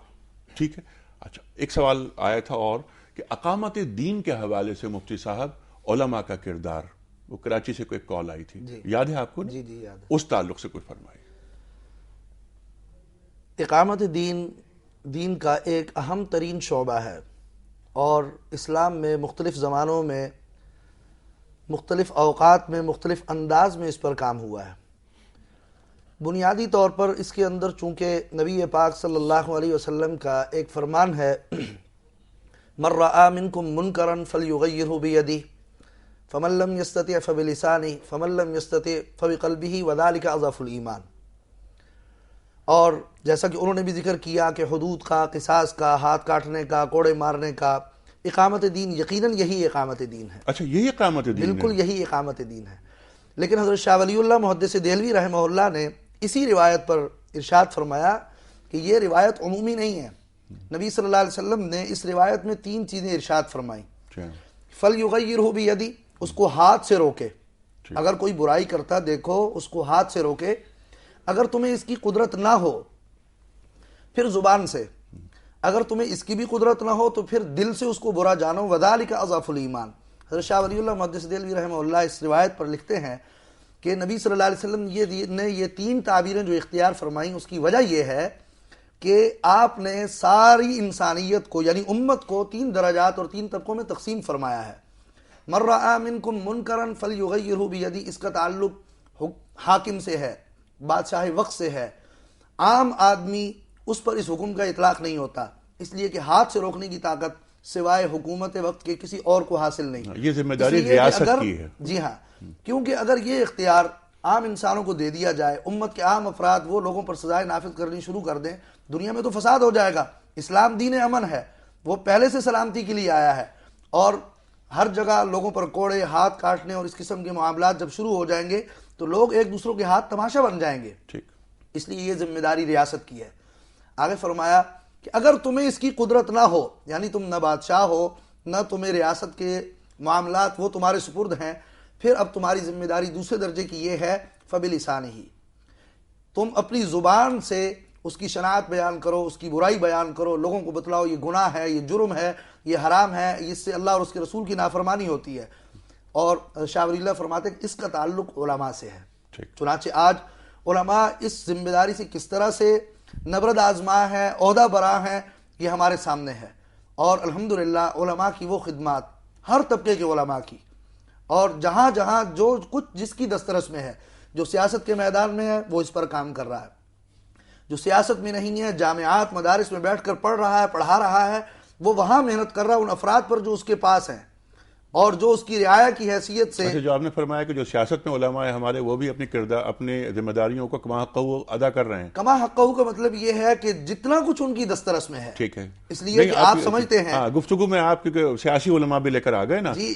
ٹھیک ہے۔ اچھا، ایک سوال آیا تھا اور کہ اقامت دین کے حوالے سے مفتی صاحب علماء کا کردار، وہ کراچی سے کوئی کال آئی تھی، یاد ہے آپ کو؟ جی جی یاد ہے۔ اس تعلق سے کچھ فرمائیے۔ اقامت دین کا ایک اہم ترین شعبہ ہے، اور اسلام میں مختلف زمانوں میں، مختلف اوقات میں، مختلف انداز میں اس پر کام ہوا ہے۔ بنیادی طور پر اس کے اندر چونکہ نبی پاک صلی اللہ علیہ وسلم کا ایک فرمان ہے من رأى منکم منکرا فلیغیرہ بیدہ فمن لم یستطع فبلسانہ فمن لم یستطع فبقلبہ وذلک اضعف الایمان۔ اور جیسا کہ انہوں نے بھی ذکر کیا کہ حدود کا، قصاص کا، ہاتھ کاٹنے کا، کوڑے مارنے کا، اقامت دین یقیناً یہی اقامت دین ہے۔ اچھا، یہی اقامت دین ہے؟ بالکل یہی اقامت دین ہے۔ لیکن حضرت شاہ ولی اللہ محدث دہلوی رحمہ اللہ نے اسی روایت پر ارشاد فرمایا کہ یہ روایت عمومی نہیں ہے۔ نبی صلی اللہ علیہ وسلم نے اس روایت میں 3 چیزیں ارشاد فرمائیں۔ فَلْيُغَيِّرْهُ بِيَدِهِ، اس کو ہاتھ سے روکے، اگر کوئی برائی کرتا دیکھو اس کو ہاتھ سے روکے، اگر تمہیں اس کی قدرت نہ ہو پھر زبان سے، اگر تمہیں اس کی بھی قدرت نہ ہو تو پھر دل سے اس کو برا جانو، وَذَلِكَ أَضْعَفُ الْإِيمَانِ۔ حضرت شاہ ولی اللہ محدث دہلوی رحمہ اللہ اس روایت پر لکھتے ہیں کہ نبی صلی اللہ علیہ وسلم نے یہ 3 تعبیریں جو اختیار فرمائیں، اس کی وجہ یہ ہے کہ آپ نے ساری انسانیت کو، یعنی امت کو 3 درجات اور 3 طبقوں میں تقسیم فرمایا ہے۔ من رأى منکم منکرا فلیغیرہ بیدہ، اس کا تعلق حاکم سے ہے، بادشاہ وقت سے ہے۔ عام آدمی اس پر اس حکم کا اطلاق نہیں ہوتا، اس لیے کہ ہاتھ سے روکنے کی طاقت سوائے حکومت وقت کے کسی اور کو حاصل نہیں۔ یہ ذمہ داری ریاست کی ہے۔ جی ہاں، کیونکہ اگر یہ اختیار عام انسانوں کو دے دیا جائے، امت کے عام افراد وہ لوگوں پر سزائیں نافذ کرنی شروع کر دیں، دنیا میں تو فساد ہو جائے گا۔ اسلام دین امن ہے، وہ پہلے سے سلامتی کے لیے آیا ہے، اور ہر جگہ لوگوں پر کوڑے، ہاتھ کاٹنے اور اس قسم کے معاملات جب شروع ہو جائیں گے تو لوگ ایک دوسروں کے ہاتھ تماشا بن جائیں گے۔ اس لیے یہ ذمہ داری ریاست کی ہے۔ آگے فرمایا کہ اگر تمہیں اس کی قدرت نہ ہو، یعنی تم نہ بادشاہ ہو، نہ تمہیں ریاست کے معاملات وہ تمہارے سپرد ہیں. پھر اب تمہاری ذمہ داری دوسرے درجے کی یہ ہے فبلسانہ، تم اپنی زبان سے اس کی شناعت بیان کرو، اس کی برائی بیان کرو، لوگوں کو بتلاؤ یہ گناہ ہے، یہ جرم ہے، یہ حرام ہے، اس سے اللہ اور اس کے رسول کی نافرمانی ہوتی ہے. اور شاہ ولی اللہ فرماتے ہیں کہ اس کا تعلق علماء سے ہے. چنانچہ آج علماء اس ذمہ داری سے کس طرح سے نبرد آزما ہے، عہدہ برا ہیں، یہ ہمارے سامنے ہے. اور الحمدللہ علماء کی وہ خدمات، ہر طبقے کے علماء کی، اور جہاں جہاں جو کچھ جس کی دسترس میں ہے، جو سیاست کے میدان میں ہے وہ اس پر کام کر رہا ہے، جو سیاست میں نہیں ہے، جامعات مدارس میں بیٹھ کر پڑھ رہا ہے، پڑھا رہا ہے، وہ وہاں محنت کر رہا ہے ان افراد پر جو اس کے پاس ہیں اور جو اس کی رعایا کی حیثیت سے. جو آپ نے فرمایا کہ جو سیاست میں علماء ہیں ہمارے، وہ بھی اپنی کردار، اپنی ذمہ داریوں کو کما حقہ ادا کر رہے ہیں. کما حقہ کا مطلب یہ ہے کہ جتنا کچھ ان کی دسترس میں ہے. ٹھیک ہے، اس لیے کہ آپ سمجھتے ہیں گفتگو میں آپ کیونکہ سیاسی علماء بھی لے کر آ گئے نا جی،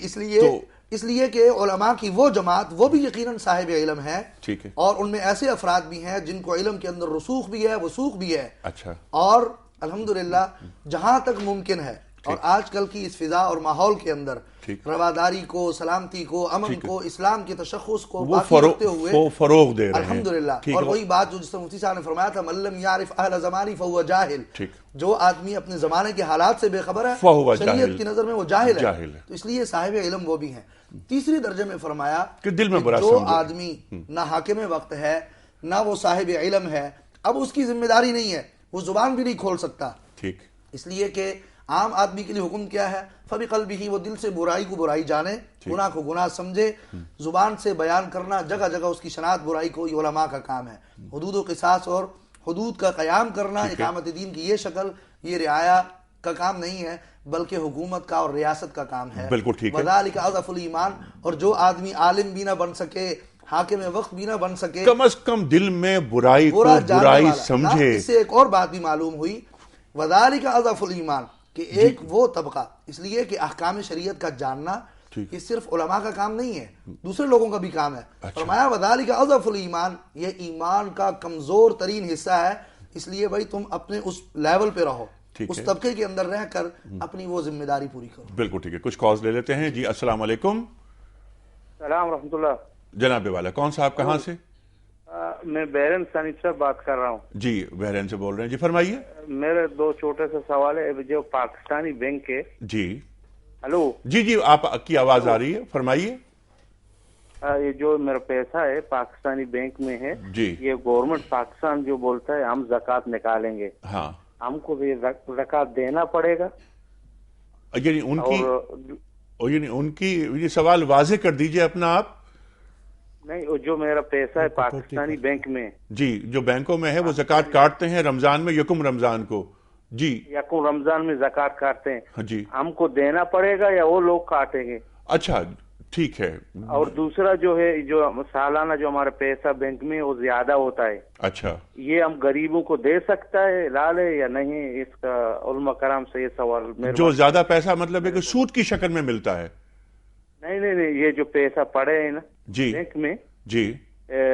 اس لیے کہ علماء کی وہ جماعت وہ بھی یقیناً صاحب علم ہے. ٹھیک ہے، اور ان میں ایسے افراد بھی ہیں جن کو علم کے اندر رسوخ بھی ہے، وثوق بھی ہے. اچھا. اور الحمدللہ جہاں تک ممکن ہے، اور آج کل کی اس فضا اور ماحول کے اندر رواداری کو، سلامتی کو، امن کو، اسلام کے تشخص کو باقی رکھتے ہوئے فروغ دے رہے ہیں الحمدللہ. اور وہی بات جو جس سے مفتی صاحب نے فرمایا تھا من لم یعرف اہل زمانی فہو جاہل، جو آدمی اپنے زمانے کے حالات سے بے خبر ہے شریعت کی نظر میں وہ جاہل ہے. تو اس لیے صاحب علم وہ بھی ہیں. تیسری درجے میں فرمایا کہ دل میں برا جو آدمی نہ حاکم وقت ہے نہ وہ صاحب علم ہے، اب اس کی ذمہ داری نہیں ہے، وہ زبان بھی نہیں کھول سکتا. ٹھیک، اس لیے کہ عام آدمی کے لیے حکم کیا ہے فبقلبہ، وہ دل سے برائی کو برائی جانے، گناہ کو گناہ سمجھے. زبان سے بیان کرنا، جگہ جگہ اس کی شناعت برائی کو، یہ علماء کا کام ہے. حدود و قصاص اور حدود کا قیام کرنا، اقامت دین کی یہ شکل، یہ رعایا کا کام نہیں ہے، بلکہ حکومت کا اور ریاست کا کام ہے. بالکل ٹھیک ہے. وذالک اضعف الایمان. اور جو آدمی عالم بھی نہ بن سکے، حاکم وقت بھی نہ بن سکے، کم از کم دل میں برائی کو برائی سمجھے. اس سے ایک اور بات بھی معلوم ہوئی، وذالک اضعف الایمان، کہ ایک وہ طبقہ، اس لیے کہ احکام شریعت کا جاننا یہ صرف علماء کا کام نہیں ہے، دوسرے لوگوں کا بھی کام ہے. فرمایا وذالک اضعف الایمان، یہ ایمان کا کمزور ترین حصہ ہے. اس لیے بھائی تم اپنے اس لیول پہ رہو، اس طبقے کے اندر رہ کر اپنی وہ ذمہ داری پوری کرو. بالکل ٹھیک ہے. کچھ کالز لے لیتے ہیں. جی السلام علیکم. السلام ورحمۃ اللہ. جناب والا کون صاحب کہاں سے؟ میں بحرین ثانیب سے بات کر رہا ہوں. جی بحرین سے بول رہے ہیں. جی فرمائیے. میرے دو چھوٹے سے سوال ہے. جو پاکستانی بینک کے، جی ہلو، جی آپ کی آواز آ رہی ہے، فرمائیے. یہ جو میرا پیسہ ہے پاکستانی بینک میں ہے، جی یہ گورنمنٹ پاکستان جو بولتا ہے ہم زکوٰۃ نکالیں گے، ہاں، ہم کو بھی زکوٰۃ دینا پڑے گا؟ یعنی ان کی یہ سوال واضح کر دیجئے اپنا آپ. نہیں، جو میرا پیسہ ہے پاکستانی بینک میں، جی جو بینکوں میں ہے وہ زکوٰۃ کاٹتے ہیں رمضان میں، یکم رمضان کو. جی یکم رمضان میں زکوٰۃ کاٹتے ہیں، جی ہم کو دینا پڑے گا یا وہ لوگ کاٹیں گے؟ اچھا ٹھیک ہے. اور دوسرا جو ہے، جو سالانہ جو ہمارا پیسہ بینک میں وہ زیادہ ہوتا ہے، اچھا یہ ہم غریبوں کو دے سکتا ہے لال ہے یا نہیں؟ اس کا علماء کرام سے یہ سوال. جو زیادہ پیسہ مطلب ہے کہ سود کی شکل میں ملتا ہے؟ نہیں، یہ جو پیسہ پڑے ہیں نا جی بینک میں، جی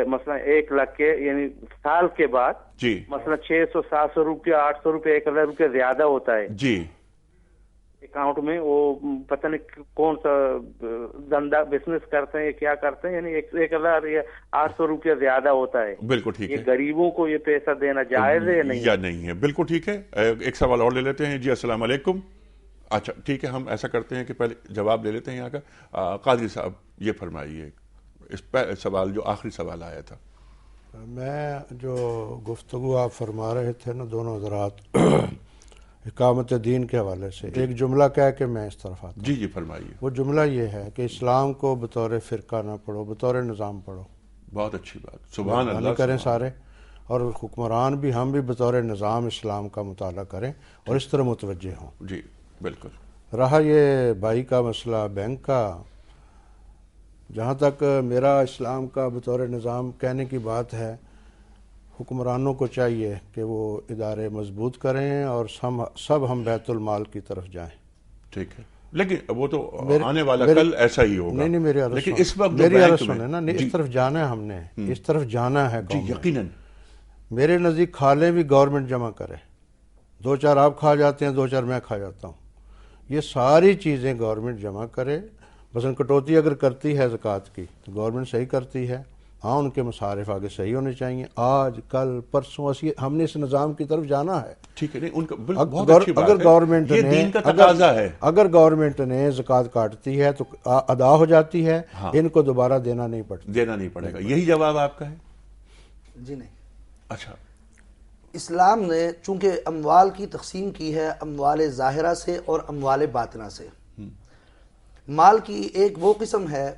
مثلا 1 لاکھ کے، یعنی سال کے بعد جی مثلا 600-700 روپیہ، 800 روپیہ، 1,000 روپیہ زیادہ ہوتا ہے جی اکاؤنٹ میں. وہ پتہ نہیں کون سا دھندا بزنس کرتے ہیں، کیا کرتے ہیں، یعنی 1,000 یا 800 روپیہ زیادہ ہوتا ہے. بالکل ٹھیک ہے. یہ غریبوں کو یہ پیسہ دینا جائز ہے یا نہیں ہے؟ بالکل ٹھیک ہے. ایک سوال اور لے لیتے ہیں. جی السلام علیکم. اچھا ٹھیک ہے، ہم ایسا کرتے ہیں کہ پہلے جواب لے لیتے ہیں یہاں کا. قاضی صاحب یہ فرمائیے اس سوال جو آخری سوال آیا تھا. میں جو گفتگو آپ فرما رہے تھے نا دونوں حضرات اقامت دین کے حوالے سے، ایک جملہ کہہ کے میں اس طرف آتا ہوں. جی فرمائیے. وہ جملہ یہ ہے کہ اسلام کو بطور فرقہ نہ پڑھو، بطور نظام پڑھو. بہت اچھی بات، سبحان اللہ کریں سارے، اور حکمران بھی ہم بھی بطور نظام اسلام کا مطالعہ کریں اور اس طرح متوجہ ہوں. جی بالکل. رہا یہ بھائی کا مسئلہ بینک کا، جہاں تک میرا اسلام کا بطور نظام کہنے کی بات ہے، حکمرانوں کو چاہیے کہ وہ ادارے مضبوط کریں اور سب ہم بیت المال کی طرف جائیں. ٹھیک ہے، لیکن وہ تو آنے والا کل ایسا ہی ہوگا. نہیں میری عرض، لیکن اس وقت میری عرض سنیں نا، اس طرف جانا ہے، ہم نے اس طرف جانا ہے. جی یقیناً. میرے نزدیک کھالیں بھی گورنمنٹ جمع کرے، 2-4 آپ کھا جاتے ہیں، 2-4 میں کھا جاتا ہوں. یہ ساری چیزیں گورنمنٹ جمع کرے، مثلا کٹوتی اگر کرتی ہے زکوٰۃ کی تو گورنمنٹ صحیح کرتی ہے، ہاں ان کے مصارف آگے صحیح ہونے چاہیے. آج کل پرسوں ہم نے اس نظام کی طرف جانا ہے. ٹھیک ہے، نہیں ان کا بہت اچھی بات ہے، اگر گورنمنٹ یہ نے دین کا تقاضا ہے. اگر گورنمنٹ نے زکوٰۃ کاٹتی ہے تو ادا ہو جاتی ہے، ان کو دوبارہ دینا نہیں پڑے گا. یہی جواب آپ کا ہے؟ جی نہیں. اچھا، اسلام نے چونکہ اموال کی تقسیم کی ہے اموال ظاہرہ سے اور اموال باطنہ سے. مال کی ایک وہ قسم ہے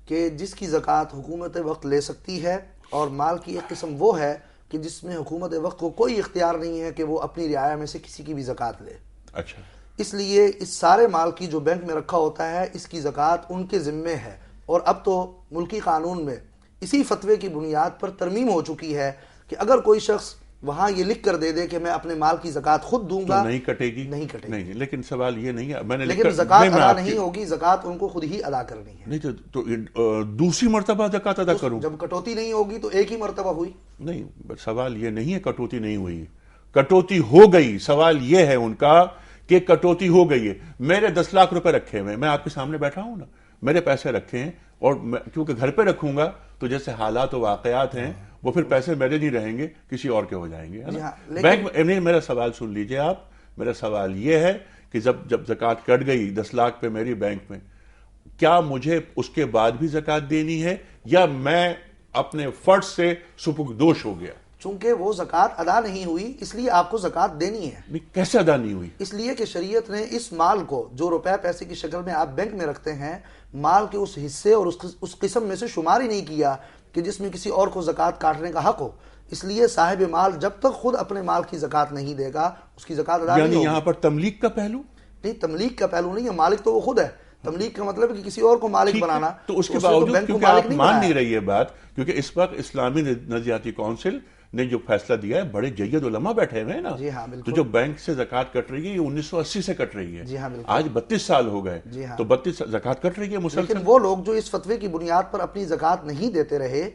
کہ جس کی زکوٰۃ حکومت وقت لے سکتی ہے، اور مال کی ایک قسم وہ ہے کہ جس میں حکومت وقت کو کوئی اختیار نہیں ہے کہ وہ اپنی رعایا میں سے کسی کی بھی زکوٰۃ لے. اچھا، اس لیے اس سارے مال کی جو بینک میں رکھا ہوتا ہے اس کی زکوٰۃ ان کے ذمے ہے. اور اب تو ملکی قانون میں اسی فتوے کی بنیاد پر ترمیم ہو چکی ہے کہ اگر کوئی شخص وہاں یہ لکھ کر دے دے کہ میں اپنے مال کی زکوٰۃ خود دوں گا، نہیں کٹے گی. نہیں، لیکن سوال یہ نہیں ہے، میں نے لیکن زکوٰۃ ادا نہیں ہوگی، زکوٰۃ ان کو خود ہی ادا کرنی ہے. نہیں تو دوسری مرتبہ زکوٰۃ ادا کروں؟ جب کٹوتی نہیں ہوگی تو ایک ہی مرتبہ ہوئی. نہیں، سوال یہ نہیں ہے کٹوتی نہیں ہوئی، کٹوتی ہو گئی. سوال یہ ہے ان کا کہ کٹوتی ہو گئی ہے. میرے 10 لاکھ روپے رکھے ہوئے، میں آپ کے سامنے بیٹھا ہوں نا، میرے پیسے رکھے ہیں، اور کیونکہ گھر پہ رکھوں گا تو جیسے حالات و واقعات ہیں وہ پھر پیسے میرے نہیں رہیں گے، کسی اور کے ہو جائیں گے. بینک میں میرا سوال سن لیجئے آپ. میرا سوال یہ ہے کہ جب زکوٰۃ کٹ گئی 10 لاکھ پہ میری بینک میں، کیا مجھے اس کے بعد بھی زکوٰۃ دینی ہے یا میں اپنے فرض سے سبکدوش ہو گیا؟ چونکہ وہ زکوٰۃ ادا نہیں ہوئی اس لیے آپ کو زکوٰۃ دینی ہے. کیسے ادا نہیں ہوئی؟ اس لیے کہ شریعت نے اس مال کو جو روپے پیسے کی شکل میں آپ بینک میں رکھتے ہیں، مال کے اس حصے اور اس قسم میں سے شمار ہی نہیں کیا کہ جس میں کسی اور کو زکوٰۃ کاٹنے کا حق ہو. اس لیے صاحب مال جب تک خود اپنے مال کی زکوٰۃ نہیں دے گا اس کی زکوٰۃ ادا نہیں ہوگی. یعنی یہاں پر تملیک کا پہلو نہیں، تملیک کا پہلو نہیں ہے، مالک تو وہ خود ہے. تملیک کا مطلب ہے کہ کسی اور کو مالک بنانا. تو اس کے باوجود کیونکہ آپ مان نہیں رہی ہے بات، کیونکہ اس وقت اسلامی نظریاتی کونسل نے جو فیصلہ دیا ہے، بڑے جید علماء بیٹھے ہوئے ہیں نا. جی ہاں بالکل. تو جو بینک سے زکوٰۃ کٹ رہی ہے یہ 1980 سے کٹ رہی ہے. جی ہاں بالکل. آج 32 سال ہو گئے. جی ہاں. تو 32 زکوٰۃ کٹ رہی ہے مسلسل. لیکن وہ لوگ جو اس فتوے کی بنیاد پر اپنی زکوٰۃ نہیں دیتے رہے،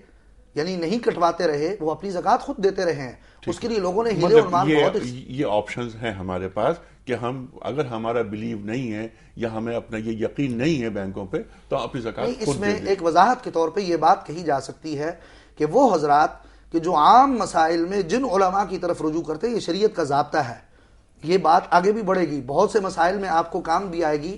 یعنی نہیں کٹواتے رہے، وہ اپنی زکوٰۃ خود دیتے رہے ہیں. اس کے لیے لوگوں نے ہیلے اور مان بہت یہ آپشنز ہیں ہمارے پاس کہ ہم اگر ہمارا بلیو نہیں ہے یا ہمیں اپنا یہ یقین نہیں ہے بینکوں پہ تو اپنی زکوٰۃ خود دے دیں. اس میں ایک وضاحت کے طور پہ یہ بات کہی جا سکتی ہے کہ وہ حضرات کہ جو عام مسائل میں جن علماء کی طرف رجوع کرتے ہیں، یہ شریعت کا ضابطہ ہے. یہ بات آگے بھی بڑھے گی، بہت سے مسائل میں آپ کو کام بھی آئے گی.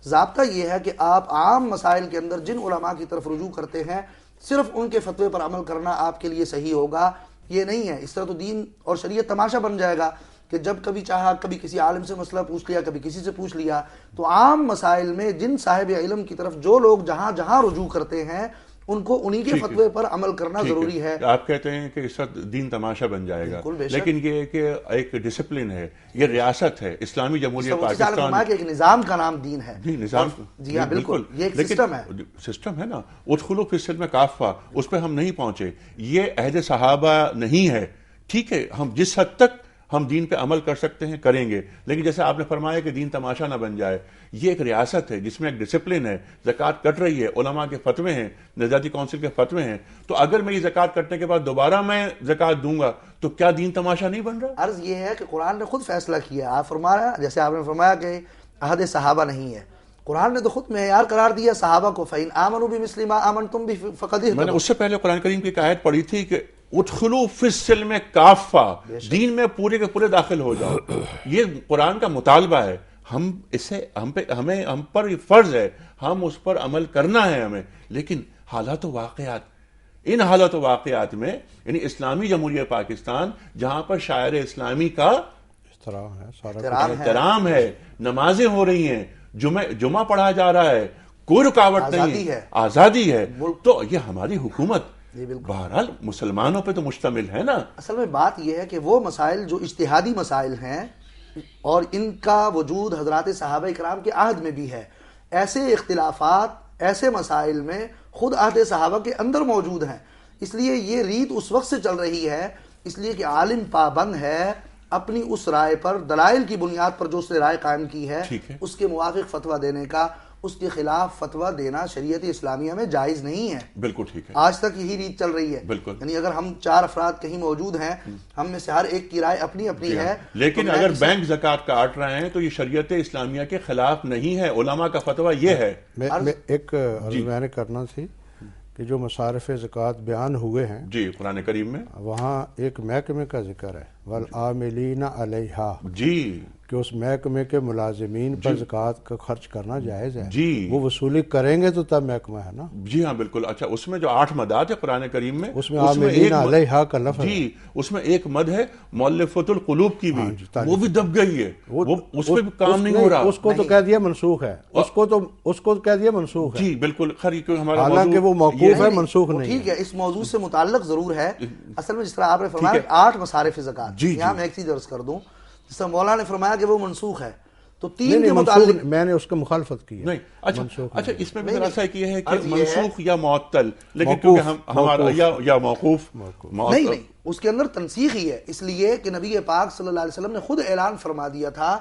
ضابطہ یہ ہے کہ آپ عام مسائل کے اندر جن علماء کی طرف رجوع کرتے ہیں صرف ان کے فتوے پر عمل کرنا آپ کے لیے صحیح ہوگا. یہ نہیں ہے. اس طرح تو دین اور شریعت تماشا بن جائے گا کہ جب کبھی چاہا کبھی کسی عالم سے مسئلہ پوچھ لیا، کبھی کسی سے پوچھ لیا. تو عام مسائل میں جن صاحب علم کی طرف جو لوگ جہاں جہاں رجوع کرتے ہیں ان کو انہی کے فتوے پر عمل کرنا ضروری ہے. آپ کہتے ہیں کہ اس وقت دین تماشا بن جائے گا، لیکن یہ کہ ایک ڈسپلن ہے، یہ ریاست ہے، اسلامی جمہوریہ پاکستان کہ ایک نظام کا نام دین ہے. نظام، جی ہاں بالکل، یہ ایک سسٹم ہے. سسٹم ہے نا. ادخلوا فی السلم کافہ، اس پہ ہم نہیں پہنچے. یہ عہد صحابہ نہیں ہے. ٹھیک ہے، ہم جس حد تک ہم دین پہ عمل کر سکتے ہیں کریں گے، لیکن جیسے آپ نے فرمایا کہ دین تماشا نہ بن جائے. یہ ایک ریاست ہے جس میں ایک ڈسپلن ہے. زکوٰۃ کٹ رہی ہے، علماء کے فتوے ہیں، نظریاتی کونسل کے فتوے ہیں. تو اگر میں یہ زکوٰۃ کٹنے کے بعد دوبارہ میں زکوٰۃ دوں گا تو کیا دین تماشا نہیں بن رہا؟ عرض یہ ہے کہ قرآن نے خود فیصلہ کیا. آپ فرمایا جیسے آپ نے فرمایا کہ عہد صحابہ نہیں ہے، قرآن نے تو خود معیار قرار دیا صحابہ کو. فَإِنْ آمَنُوا بِمِثْلِ مَا آمَنْتُمْ بِهِ فَقَدْ اهْتَدَوْا. میں نے اس سے پہلے قرآن کریم کی ایک آیت پڑھی تھی کہ ادخلوا فی السلم کافہ، دین میں پورے کے پورے داخل ہو جاؤ. یہ قرآن کا مطالبہ ہے. ہم پر فرض ہے، ہم اس پر عمل کرنا ہے ہمیں. لیکن حالات و واقعات، ان حالات و واقعات میں یعنی اسلامی جمہوریہ پاکستان جہاں پر شاعر اسلامی کا احترام ہے، نمازیں ہو رہی ہیں، جمعہ پڑھا جا رہا ہے، کوئی رکاوٹ نہیں ہے، آزادی ہے، تو یہ ہماری حکومت بہرحال مسلمانوں پہ تو مشتمل ہے نا. اصل میں بات یہ ہے کہ وہ مسائل جو اجتہادی مسائل ہیں اور ان کا وجود حضرات صحابہ کرام کے عہد میں بھی ہے، ایسے اختلافات ایسے مسائل میں خود عہد صحابہ کے اندر موجود ہیں. اس لیے یہ ریت اس وقت سے چل رہی ہے، اس لیے کہ عالم پابند ہے اپنی اس رائے پر، دلائل کی بنیاد پر جو اس نے رائے قائم کی ہے اس کے موافق فتویٰ دینے کا. اس کے خلاف فتویٰ دینا شریعت اسلامیہ میں جائز نہیں ہے. بالکل ٹھیک ہے. آج تک یہی ریت چل رہی ہے. بالکل. یعنی اگر ہم 4 افراد کہیں موجود ہیں, ہم میں سے ہر ایک کی رائے اپنی اپنی ہے, لیکن اگر بینک زکوٰۃ کاٹ رہے ہیں تو یہ شریعت اسلامیہ کے خلاف نہیں ہے. علماء کا فتویٰ یہ ہے. ایک عرض میں نے کرنا تھی کہ جو مصارف زکوٰۃ بیان ہوئے ہیں جی قرآن کریم میں, وہاں ایک محکمے کا ذکر ہے والعاملین علیہا, جی کہ اس محکمے کے ملازمین پر زکوٰۃ کا خرچ کرنا جائز ہے. جی وہ وصولی کریں گے تو تب محکمہ ہے نا. جی ہاں بالکل. اچھا اس میں جو 8 مدات ہے قرآن کریم میں, اس میں عاملین علیہا کا لفظ جی اس میں ایک مد ہے مؤلفۃ القلوب کی بھی, وہ بھی دب گئی ہے, وہ اس پہ بھی کام نہیں ہو رہا. اس کو تو کہہ دیا منسوخ ہے, اس کو کہہ دیا منسوخ ہے. جی بالکل خیر, ہمارا حالانکہ وہ موقوف ہے, منسوخ نہیں. ٹھیک ہے, اس موضوع سے متعلق ضرور ہے. اصل میں جس طرح آپ نے فرمایا 8 مصارف زکوٰۃ, یہاں میں ایک چیز عرض کر دوں, جس طرح مولانا نے فرمایا کہ وہ منسوخ ہے, تو 3 کے متعلق میں نے اس کو مخالفت کی ہے. نہیں اچھا اس میں بھی ذرا یہ ہے کہ منسوخ یا معطل, لیکن کیونکہ ہمارا یا موقوف نہیں, اس کے اندر تنسیخ ہی ہے, اس لیے کہ نبی پاک صلی اللہ علیہ وسلم نے خود اعلان فرما دیا تھا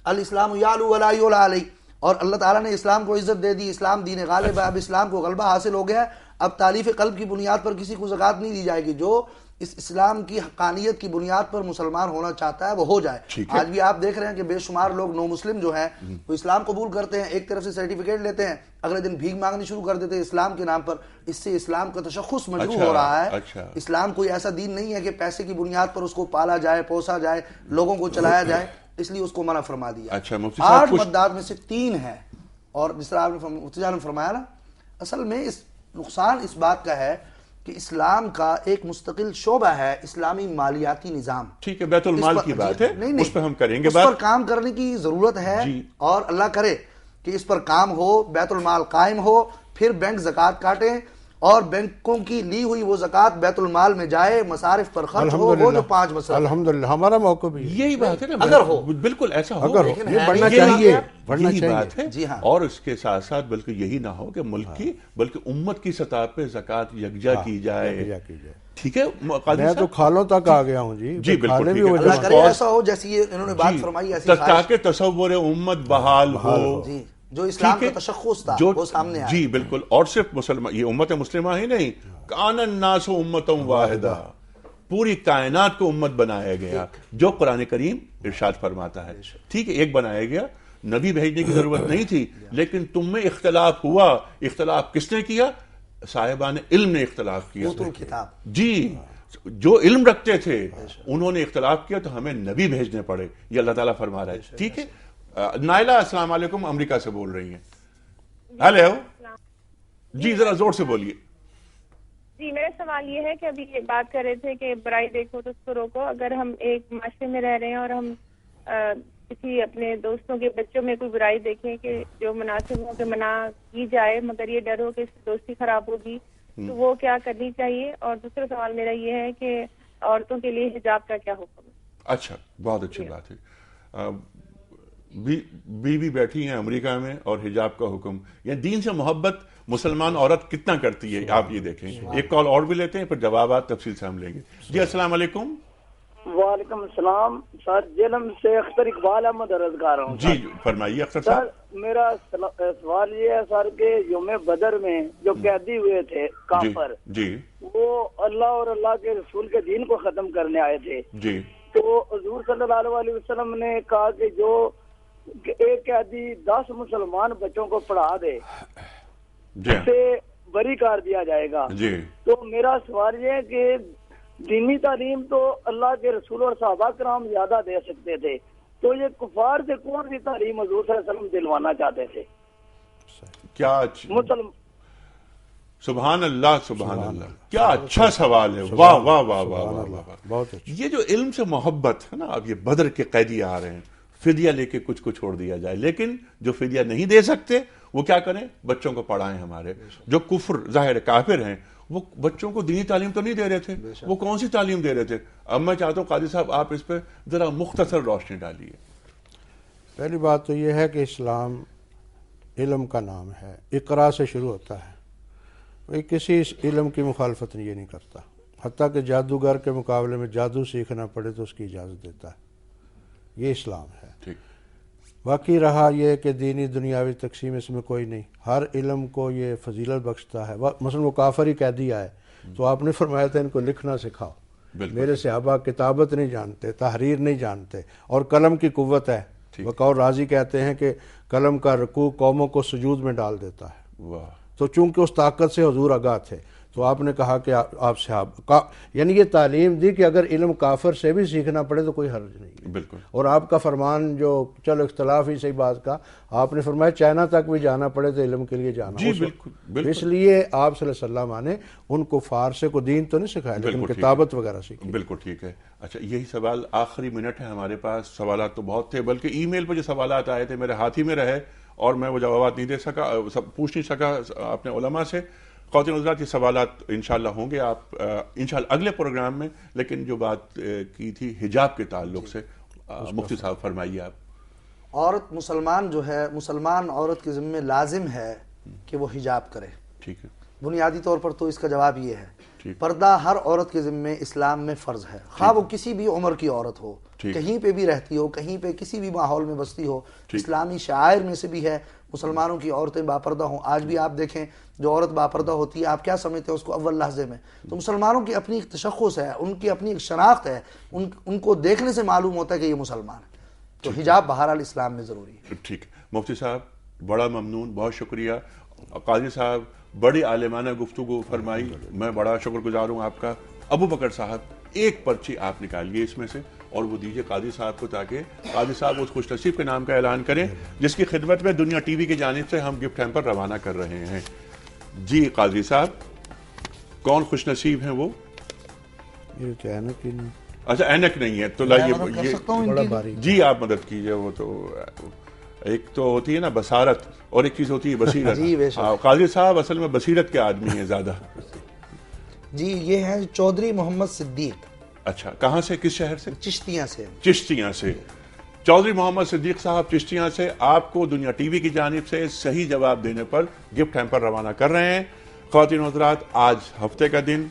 الاسلام یعلو ولا یعلی علیہ, اور اللہ تعالیٰ نے اسلام کو عزت دے دی, اسلام دین غالب ہے, اب اسلام کو غلبہ حاصل ہو گیا ہے, اب تالیف قلب کی بنیاد پر کسی کو زکوٰۃ نہیں دی جائے گی. جو اس اسلام کی حقانیت کی بنیاد پر مسلمان ہونا چاہتا ہے وہ ہو جائے. آج بھی آپ دیکھ رہے ہیں کہ بے شمار لوگ نو مسلم جو ہیں وہ اسلام قبول کرتے ہیں, ایک طرف سے سرٹیفکیٹ لیتے ہیں, اگلے دن بھیک مانگنی شروع کر دیتے ہیں اسلام کے نام پر. اس سے اسلام کا تشخص مجروح ہو رہا ہے. اسلام کوئی ایسا دین نہیں ہے کہ پیسے کی بنیاد پر اس کو پالا جائے, پوسا جائے, لوگوں کو چلایا جائے, اس لیے اس کو منع فرما دیا. 8 مدات میں سے 3 ہیں, اور جس طرح آپ نے مفتی صاحب نے فرمایا نا, اصل میں اس نقصان اس بات کا ہے کہ اسلام کا ایک مستقل شعبہ ہے اسلامی مالیاتی نظام. ٹھیک ہے, بیت المال کی بات ہے, اس پہ ہم کریں گے بات, اس پر کام کرنے کی ضرورت ہے. اور اللہ کرے کہ اس پر کام ہو, بیت المال قائم ہو, پھر بینک زکوٰۃ کاٹیں, اور بینکوں کی لی ہوئی وہ زکوٰۃ بیت المال میں جائے, مصارف پر خرچ ہو. وہ جو 5 مسئلہ الحمدللہ ہمارا موقع بھی یہی بات ہے نا, اگر ہو بالکل ایسا ہو, اگر یہ بڑھنا چاہیے, یہی بات ہے. اور اس کے ساتھ ساتھ بلکہ یہی نہ ہو کہ ملک کی بلکہ امت کی سطح پہ زکوٰۃ یکجا کی جائے. ٹھیک ہے, میں تو کھالوں تک آ گیا ہوں. جی بالکل, اللہ کرے ایسا ہو جیسی انہوں نے بات فرمائی, تاکہ تصور امت بحال ہو, جو اسلام کا تشخص تھا وہ سامنے آئے. جی بالکل, اور صرف مسلمان, یہ امت مسلمہ ہی نہیں, کان الناس امۃ واحدہ, پوری کائنات کو امت بنایا گیا, جو قرآن کریم ارشاد فرماتا ہے. ٹھیک ہے, ایک بنایا گیا, نبی بھیجنے کی ضرورت نہیں تھی, لیکن تم میں اختلاف ہوا. اختلاف کس نے کیا؟ صاحبان علم نے اختلاف کیا. جی, جو علم رکھتے تھے انہوں نے اختلاف کیا, تو ہمیں نبی بھیجنے پڑے. یہ اللہ تعالیٰ فرما رہا ہے. ٹھیک ہے, نائلہ السلام علیکم, امریکہ سے بول رہی ہیں. ہیلو, جی ذرا زور سے بولیے. جی میرا سوال یہ ہے کہ ابھی یہ بات کر رہے تھے کہ برائی دیکھو تو اس کو روکو. اگر ہم ایک معاشرے میں رہ رہے ہیں اور ہم کسی اپنے دوستوں کے بچوں میں کوئی برائی دیکھیں کہ جو مناسب ہو کہ منع کی جائے, مگر یہ ڈر ہو کہ اس سے دوستی خراب ہوگی, تو وہ کیا کرنی چاہیے؟ اور دوسرا سوال میرا یہ ہے کہ عورتوں کے لیے حجاب کا کیا حکم ہے؟ اچھا, بہت اچھی بات ہے. بیوی بیٹھی ہیں امریکہ میں اور حجاب کا حکم, یعنی دین سے محبت مسلمان عورت کتنا کرتی ہے, آپ یہ دیکھیں. ایک کال اور بھی لیتے ہیں, پھر جوابات تفصیل سے ہم لیں گے. جی السلام علیکم. وعلیکم السلام سر, جلم سے اختر اقبال احمد عرض کر رہا ہوں. جی فرمائیے اختر صاحب. میرا سوال یہ ہے سر کہ یوم بدر میں جو قیدی ہوئے تھے کافر, جی وہ اللہ اور اللہ کے رسول کے دین کو ختم کرنے آئے تھے. جی, تو حضور صلی اللہ علیہ وسلم نے کہا کہ جو ایک قیدی 10 مسلمان بچوں کو پڑھا دے اسے بری کر دیا جائے گا. جی, تو میرا سوال یہ ہے کہ دینی تعلیم تو اللہ کے رسول اور صحابہ کرام زیادہ دے سکتے تھے, تو یہ کفار سے کون سی تعلیم حضور صلی اللہ علیہ وسلم دلوانا چاہتے تھے؟ کیا سبحان اللہ, سبحان اللہ, کیا اچھا سوال ہے. واہ واہ واہ واہ واہ, بہت اچھا. یہ جو علم سے محبت ہے نا, اب یہ بدر کے قیدی آ رہے ہیں, فدیہ لے کے کچھ کو چھوڑ دیا جائے, لیکن جو فدیہ نہیں دے سکتے وہ کیا کریں, بچوں کو پڑھائیں. ہمارے جو کفر ظاہر کافر ہیں وہ بچوں کو دینی تعلیم تو نہیں دے رہے تھے, وہ کون سی تعلیم دے رہے تھے؟ اب میں چاہتا ہوں قاضی صاحب آپ اس پہ ذرا مختصر روشنی ڈالیے. پہلی بات تو یہ ہے کہ اسلام علم کا نام ہے, اقرا سے شروع ہوتا ہے. کسی علم کی مخالفت یہ نہیں کرتا, حتیٰ کہ جادوگر کے مقابلے میں جادو سیکھنا پڑے تو اس کی اجازت دیتا ہے. یہ اسلام ہے. باقی رہا یہ کہ دینی دنیاوی تقسیم اس میں کوئی نہیں، ہر علم کو یہ فضیلت بخشتا ہے. مثلا وہ کافر ہی قیدی آئے تو آپ نے فرمایا تھا ان کو لکھنا سکھاؤ. میرے صحابہ کتابت نہیں جانتے، تحریر نہیں جانتے، اور قلم کی قوت ہے. بقول راضی کہتے ہیں کہ قلم کا رکوع قوموں کو سجود میں ڈال دیتا ہے. تو چونکہ اس طاقت سے حضور آگاہ تھے تو آپ نے کہا کہ آپ صحابہ یعنی یہ تعلیم دی کہ اگر علم کافر سے بھی سیکھنا پڑے تو کوئی حرج نہیں. بالکل. اور آپ کا فرمان جو چلو اختلاف ہی صحیح بات کا، آپ نے فرمایا چائنا تک بھی جانا پڑے تو علم کے لیے جانا. جی بالکل. اس لیے آپ صلی اللہ علیہ وسلم نے ان کو فارسی کو دین تو نہیں سکھایا لیکن کتابت وغیرہ سیکھی. بالکل ٹھیک ہے. اچھا یہی سوال آخری منٹ ہے ہمارے پاس. سوالات تو بہت تھے، بلکہ ای میل پہ جو سوالات آئے تھے میرے ہاتھ ہی میں رہے اور میں وہ جوابات نہیں دے سکا، پوچھ نہیں سکا اپنے علماء سے. خواتین حضرات یہ سوالات انشاءاللہ ہوں گے آپ انشاءاللہ اگلے پروگرام میں. لیکن جو بات کی تھی حجاب کے تعلق سے، مفتی صاحب فرمائیے آپ. عورت مسلمان جو ہے، مسلمان عورت کے ذمہ لازم ہے کہ وہ حجاب کرے. ٹھیک ہے. بنیادی طور پر تو اس کا جواب یہ ہے پردہ ہر عورت کے ذمہ اسلام میں فرض ہے، خواہ وہ کسی بھی عمر کی عورت ہو، کہیں پہ بھی رہتی ہو، کہیں پہ کسی بھی ماحول میں بستی ہو. اسلامی شعائر میں سے بھی ہے مسلمانوں کی عورتیں باپردہ ہوں. آج بھی آپ دیکھیں جو عورت باپردہ ہوتی ہے آپ کیا سمجھتے ہیں اس کو اول لحظے میں؟ تو مسلمانوں کی اپنی ایک تشخص ہے، ان کی اپنی ایک شناخت ہے، ان کو دیکھنے سے معلوم ہوتا ہے کہ یہ مسلمان ہے. تو حجاب بہرحال اسلام میں ضروری ہے. ٹھیک. مفتی صاحب بڑا ممنون، بہت شکریہ. قاضی صاحب بڑی عالمانہ گفتگو فرمائی، میں بڑا شکر گزار ہوں آپ کا. ابو بکر صاحب ایک پرچی آپ نکالیے اس میں سے اور وہ دیجئے قاضی صاحب کو تاکہ قاضی صاحب اس خوش نصیب کے نام کا اعلان کریں جس کی خدمت میں دنیا ٹی وی کی جانب سے ہم گفٹ ہیمپر روانہ کر رہے ہیں. جی قاضی صاحب کون خوش نصیب ہیں وہ؟ اچھا اینک نہیں ہے تو لائیے جی آپ مدد کیجئے. وہ تو ایک تو ہوتی ہے نا بصارت اور ایک چیز ہوتی ہے بصیرت. قاضی صاحب اصل میں بصیرت کے آدمی ہیں زیادہ. جی یہ ہیں چودھری محمد صدیق. اچھا کہاں سے، کس شہر سے؟ چشتیاں سے. چشتیاں سے. چودھری محمد صدیق صاحب چشتیاں سے آپ کو دنیا ٹی وی کی جانب سے صحیح جواب دینے پر گفٹ ہیمپر روانہ کر رہے ہیں. خواتین و حضرات آج ہفتے کا دن،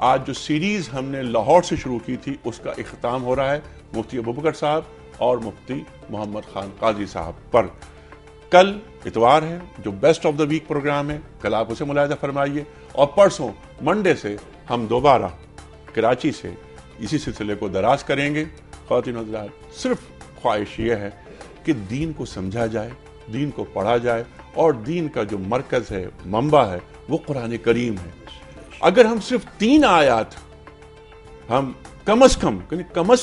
آج جو سیریز ہم نے لاہور سے شروع کی تھی اس کا اختتام ہو رہا ہے مفتی ابوبکر صاحب اور مفتی محمد خان قاضی صاحب پر. کل اتوار ہے جو best of the week programme ہے، کل آپ اسے ملاحظہ فرمائیے. اور پرسوں منڈے سے ہم دوبارہ کراچی سے اسی سلسلے کو دراز کریں گے. خواتین حضرات صرف خواہش یہ ہے کہ دین کو سمجھا جائے، دین کو پڑھا جائے، اور دین کا جو مرکز ہے، منبع ہے، وہ قرآن کریم ہے. اگر ہم صرف 3 آیات ہم کم از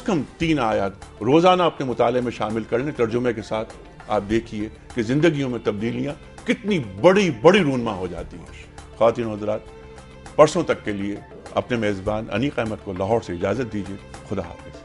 کم 3 آیات روزانہ اپنے مطالعے میں شامل کر لیں ترجمے کے ساتھ، آپ دیکھیے کہ زندگیوں میں تبدیلیاں کتنی بڑی رونما ہو جاتی ہیں. خواتین و حضرات پرسوں تک کے لیے اپنے میزبان انیق احمد کو لاہور سے اجازت دیجیے. خدا حافظ.